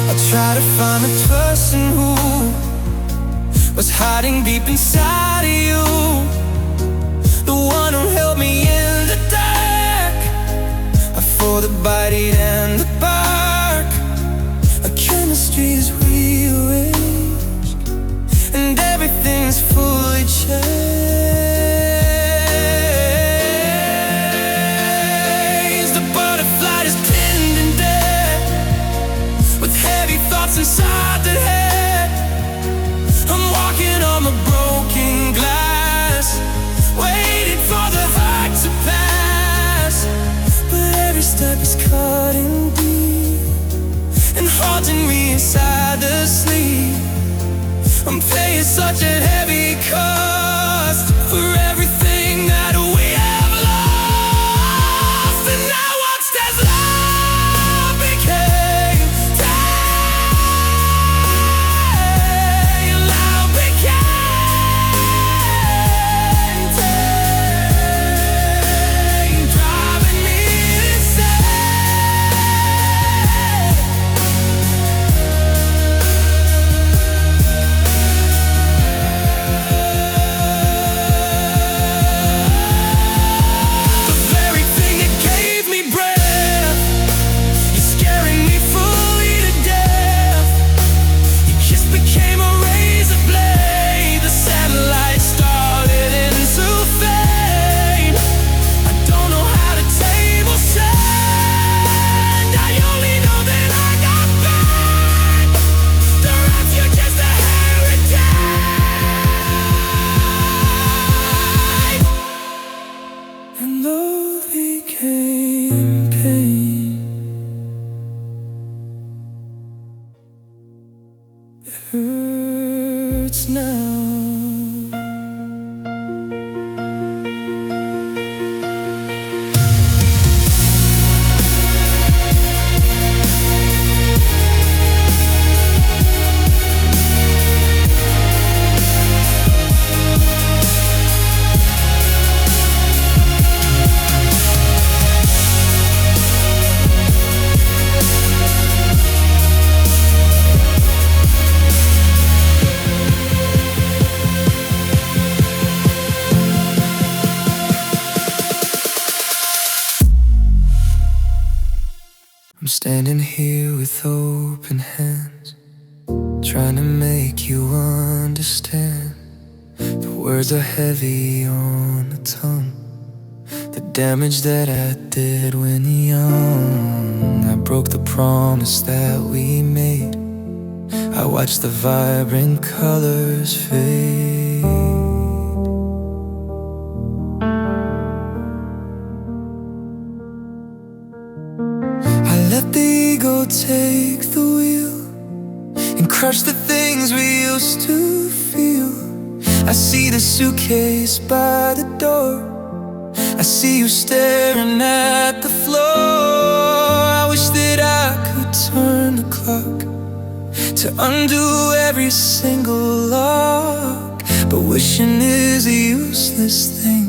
I try to find the person who was hiding deep inside of you, the one who held me in the dark for the bite and the bark. Our chemistry is rearranged, and everything's fully changed. The butterfly is pinned in dead, with heavy thoughts inside the head. I'm walking on the broken glass, waiting for the heart to pass. But every step is cutting deep and haunting me inside the sleep. I'm paying such a heavy cost for everything that we have lost. And now watch as love became tame. Love became tame, driving me insane. The very thing that gave me breath, you're scaring me fully to death. You just became a razor blade, the satellite started into fame. I don't know how to table sand. I only know that I got burned. The refuge is the heritage. And love became pain. It hurts now. I'm standing here with open hands, trying to make you understand. The words are heavy on the tongue, the damage that I did when young. I broke the promise that we made. I watched the vibrant colors fade. I let the ego take the wheel and crush the things we used to feel. I see the suitcase by the door, I see you staring at the floor. I wish that I could turn the clock to undo every single lock, but wishing is a useless thing.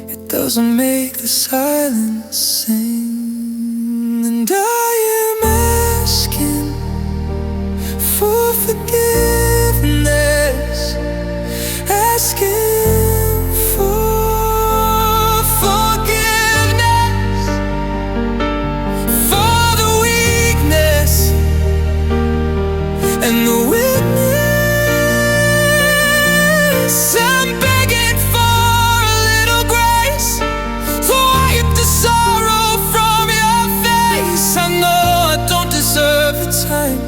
It doesn't make the silence sing. And I am asking for forgiveness, asking for forgiveness for the weakness and the witness. I'm begging for a little grace to wipe the sorrow from your face. I know I don't deserve the time.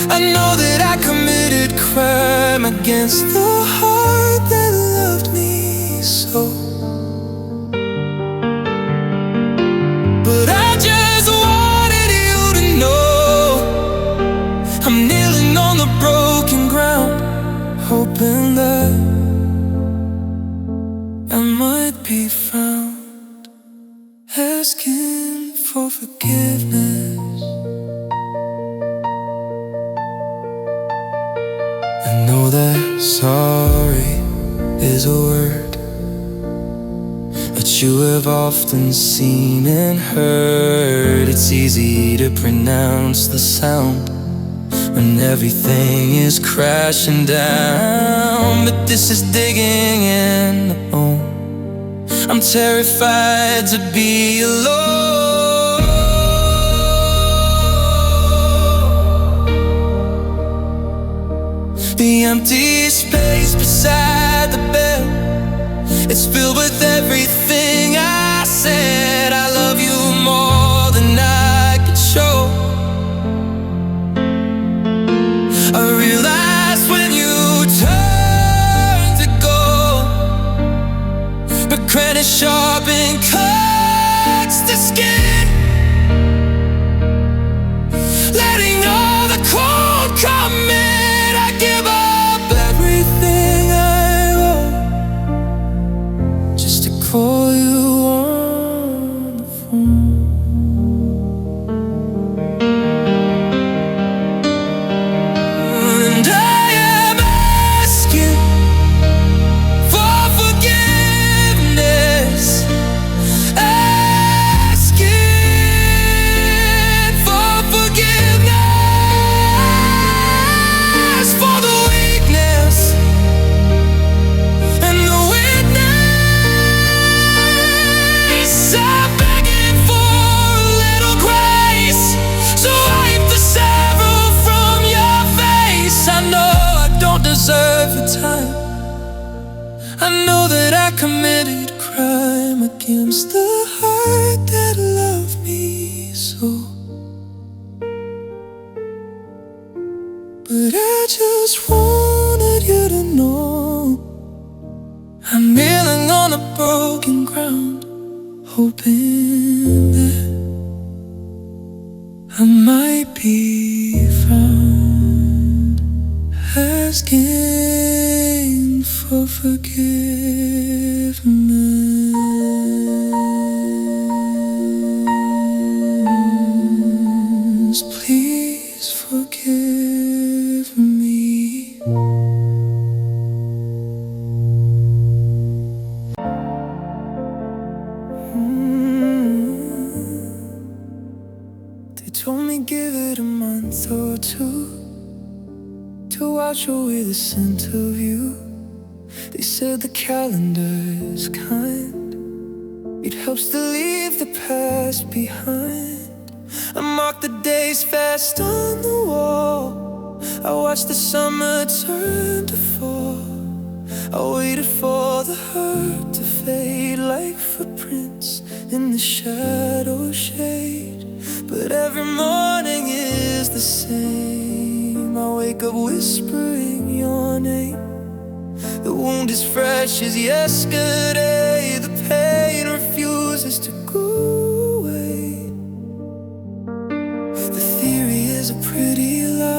I know that I committed crime against the heart that loved me so. But I just wanted you to know I'm kneeling on the broken ground, hoping that I might be found, asking for forgiveness. I know that sorry is a word that you have often seen and heard. It's easy to pronounce the sound when everything is crashing down, but this is digging in the bone. I'm terrified to be alone. empty space beside the bed, it's filled with everything I said. I love you more than I could show. I realized when you turned to gold, but granite sharp and cuts the skin, letting all the cold come in. I give up everything I own just to call you on the phone. And I am asking for forgiveness, asking for forgiveness for the weakness and the witness. I'm begging for a little grace, so wipe the sorrow from your face. I know I don't deserve your time. I know that I committed a crime against the heart that loved me so. But I just wanted you to know I'm kneeling on a broken ground, hoping that I might be found, asking for forgiveness. Please forgive me. They told me give it a month or two to wash away the scent of you. They said the calendar's kind, it helps to leave the past behind. I mark the days fast on the wall, I watched the summer turn to fall. I waited for the hurt to fade like footprints in the shadow shade. But every morning is the same, I wake up whispering your name. The wound is fresh as yesterday, the pain refuses to go away. The theory is a pretty lie,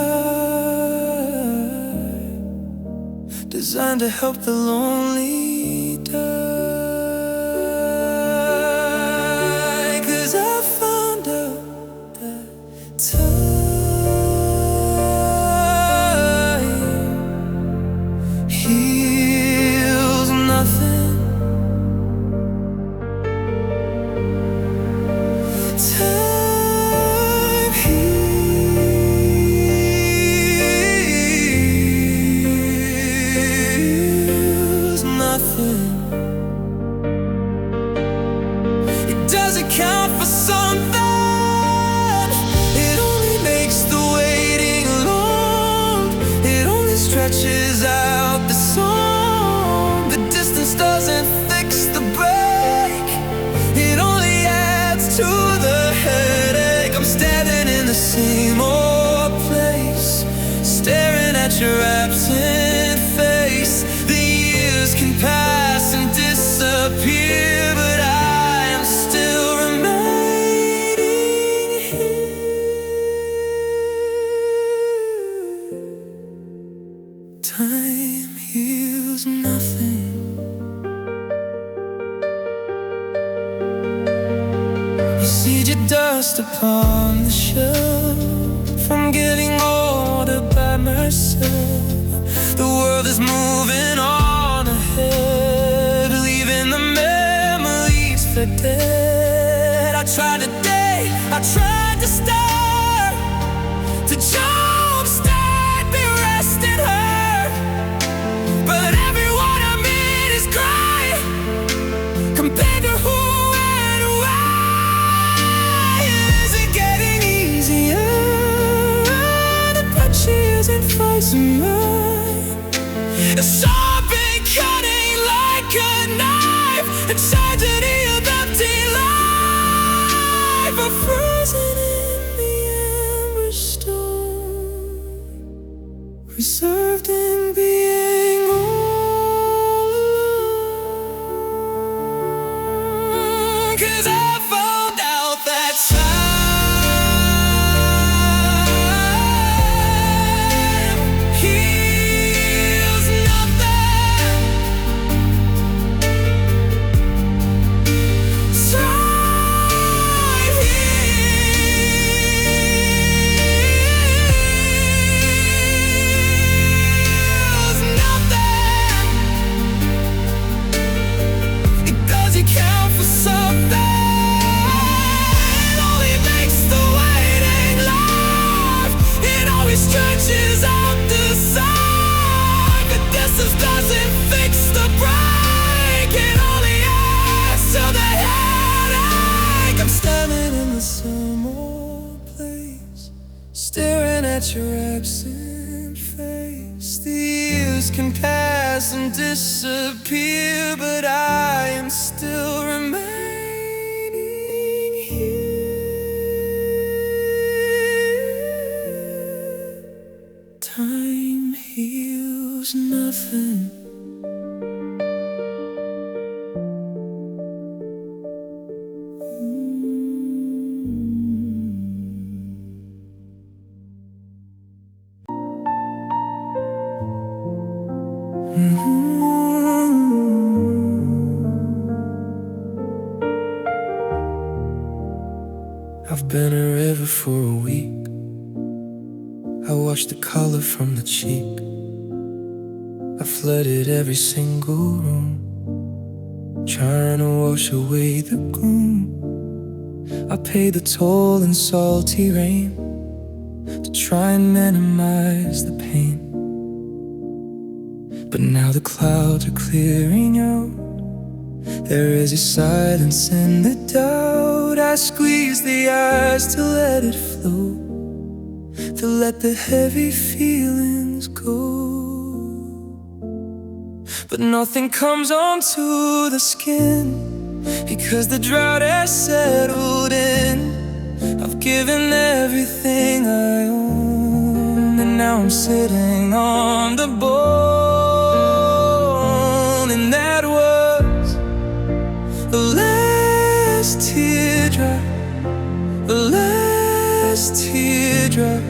designed to help the lonely die. 'Cause I found out that time heals nothing. Time heals nothing. It doesn't count for something, it only makes the waiting long. It only stretches out the song. The distance doesn't fix the break, it only adds to the headache. I'm standing in the same old place, staring at your absent face. The years can pass and disappear, but I am still remaining here. Time heals nothing. You see your dust upon the shelf from getting older by myself. The world is moving on ahead, leaving the memories for dead. I tried today, I tried to start, to jumpstart the rest in her. But everyone I meet is crying compared to who and why. Is it getting easier? The punch isn't frozen mine. at your absent face. The years can pass and disappear, but I am still remaining here. Time heals nothing. I've been a river for a week. I watched the color from the cheek. I flooded every single room, trying to wash away the gloom. I paid the toll in salty rain to try and minimize the pain. But now the clouds are clearing out. There is a silence in the doubt. I squeeze the eyes to let it flow, to let the heavy feelings go. But nothing comes onto the skin, because the drought has settled in. I've given everything I own, and now I'm sitting on the bone. And that was the last teardrop, the last teardrop.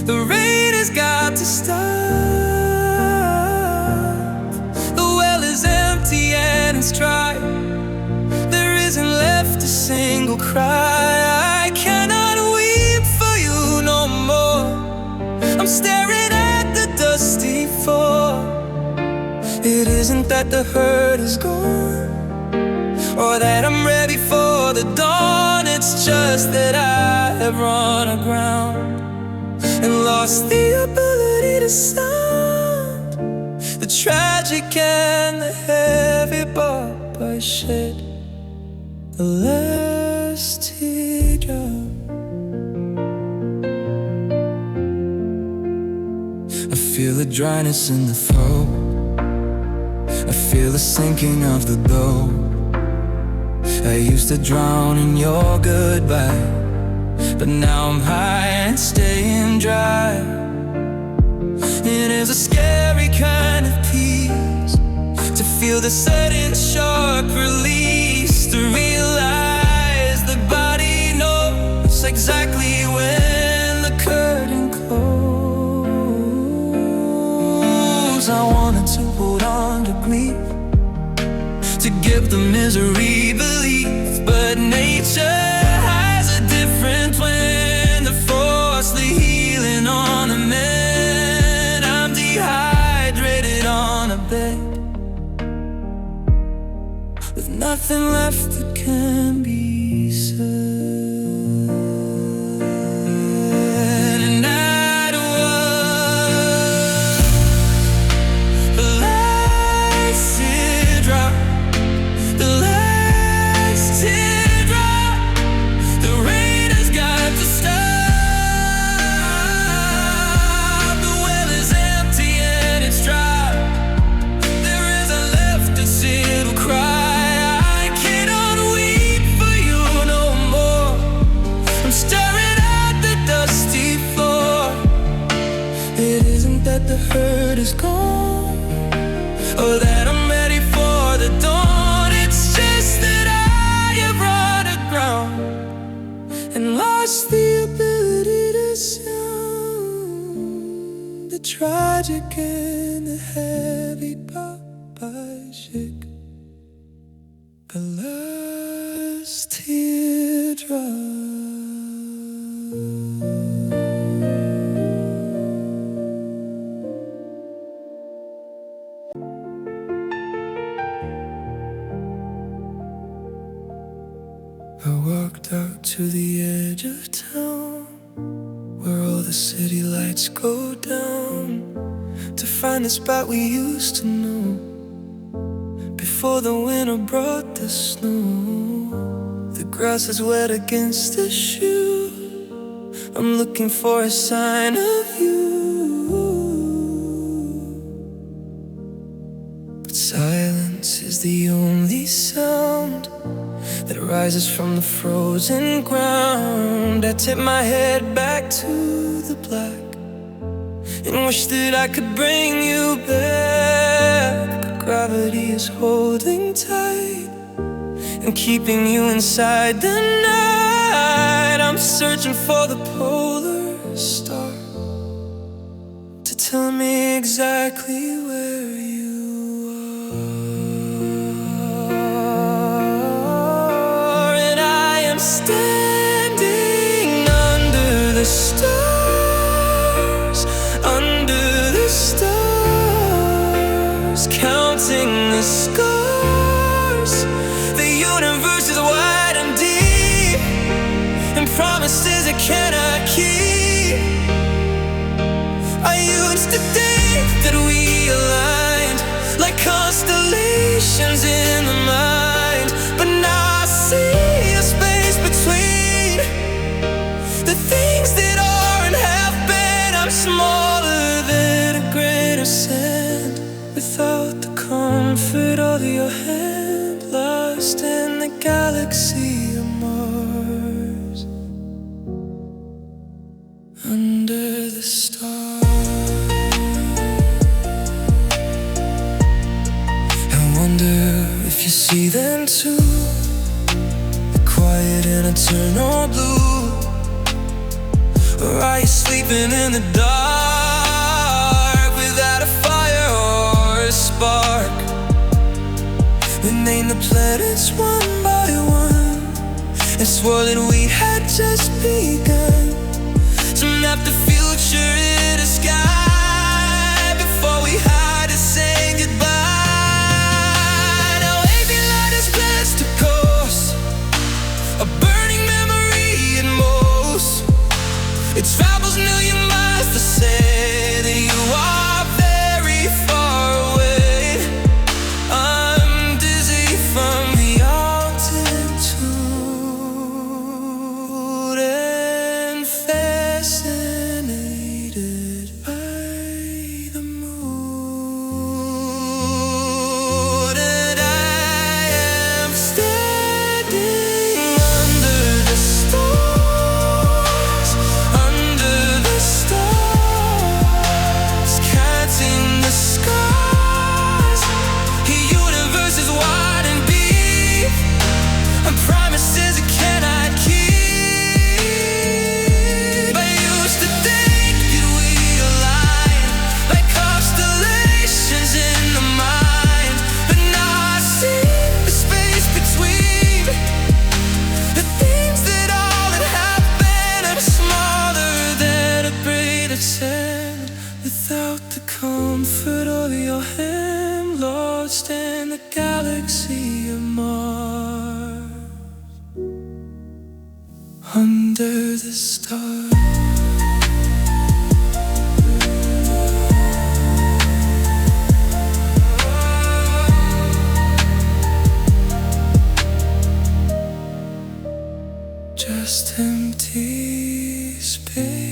The rain has got to stop. The well is empty and it's dry. There isn't left a single cry. I cannot weep for you no more. I'm staring at the dusty floor. It isn't that the hurt is gone, or that I'm ready for the dawn. It's just that I have run aground and lost the ability to sound. The tragic and the heavy bob I shed, the last teardrop. I feel the dryness in the throat. I feel the sinking of the boat. I used to drown in your goodbye, but now I'm high and staying dry. It is a scary kind of peace to feel the sudden sharp release, to realize the body knows exactly when the curtain closes. I wanted to hold on to grief, to give the misery belief, but nature has a different plan to force the healing on a man. I'm dehydrated on a bed, with nothing left that can be said. And that was the last teardrop, the last teardrop. The rain has got to stop. The well is empty and it's dry. There isn't left a single cry. I cannot weep for you no more. I'm staring at the dusty floor. It isn't that the hurt is gone, or that I'm ready for the dawn. It's just that I have run aground and lost the ability to sound. The tragic and the heavy pop I shake, the last teardrop. I walked out to the edge of town, where all the city lights go down, to find the spot we used to know, before the winter brought the snow. The grass is wet against the shoe I'm looking for a sign of you, but silence is the only sound that rises from the frozen ground. I tip my head back to the black and wish that I could bring you back, but gravity is holding tight and keeping you inside the night. I'm searching for the polar star to tell me exactly where you are. And I am standing under the stars, under the stars, counting the scars. The universe is wide and deep, and promises I cannot keep. I used to think that we aligned like constellations in the mind, but now I see a space between the things that are and have been. I'm smaller than a grain of sand, without the comfort of your hand, lost in the galaxy of Mars, under the stars. I wonder if you see them too, the quiet and eternal blue. Or are you sleeping in the dark without a fire or a spark? We named the planets one by one and swore that we had just begun to map the future in the sky before we had to say goodbye. Now every light is blessed to course, a burning memory at most. It travels a million miles to say that you are very far away. I'm dizzy from the altitude and fascinated by the moon. And I am standing under the stars, under the stars, counting the scars. The universe is wide and deep, and promises I cannot keep. I used to think that we aligned like constellations in the mind, but now I see the space between the things that all that have been. I'm smaller than a grain of sand, without the comfort of your hand, lost in the galaxy of Mars, under the stars. Just empty space.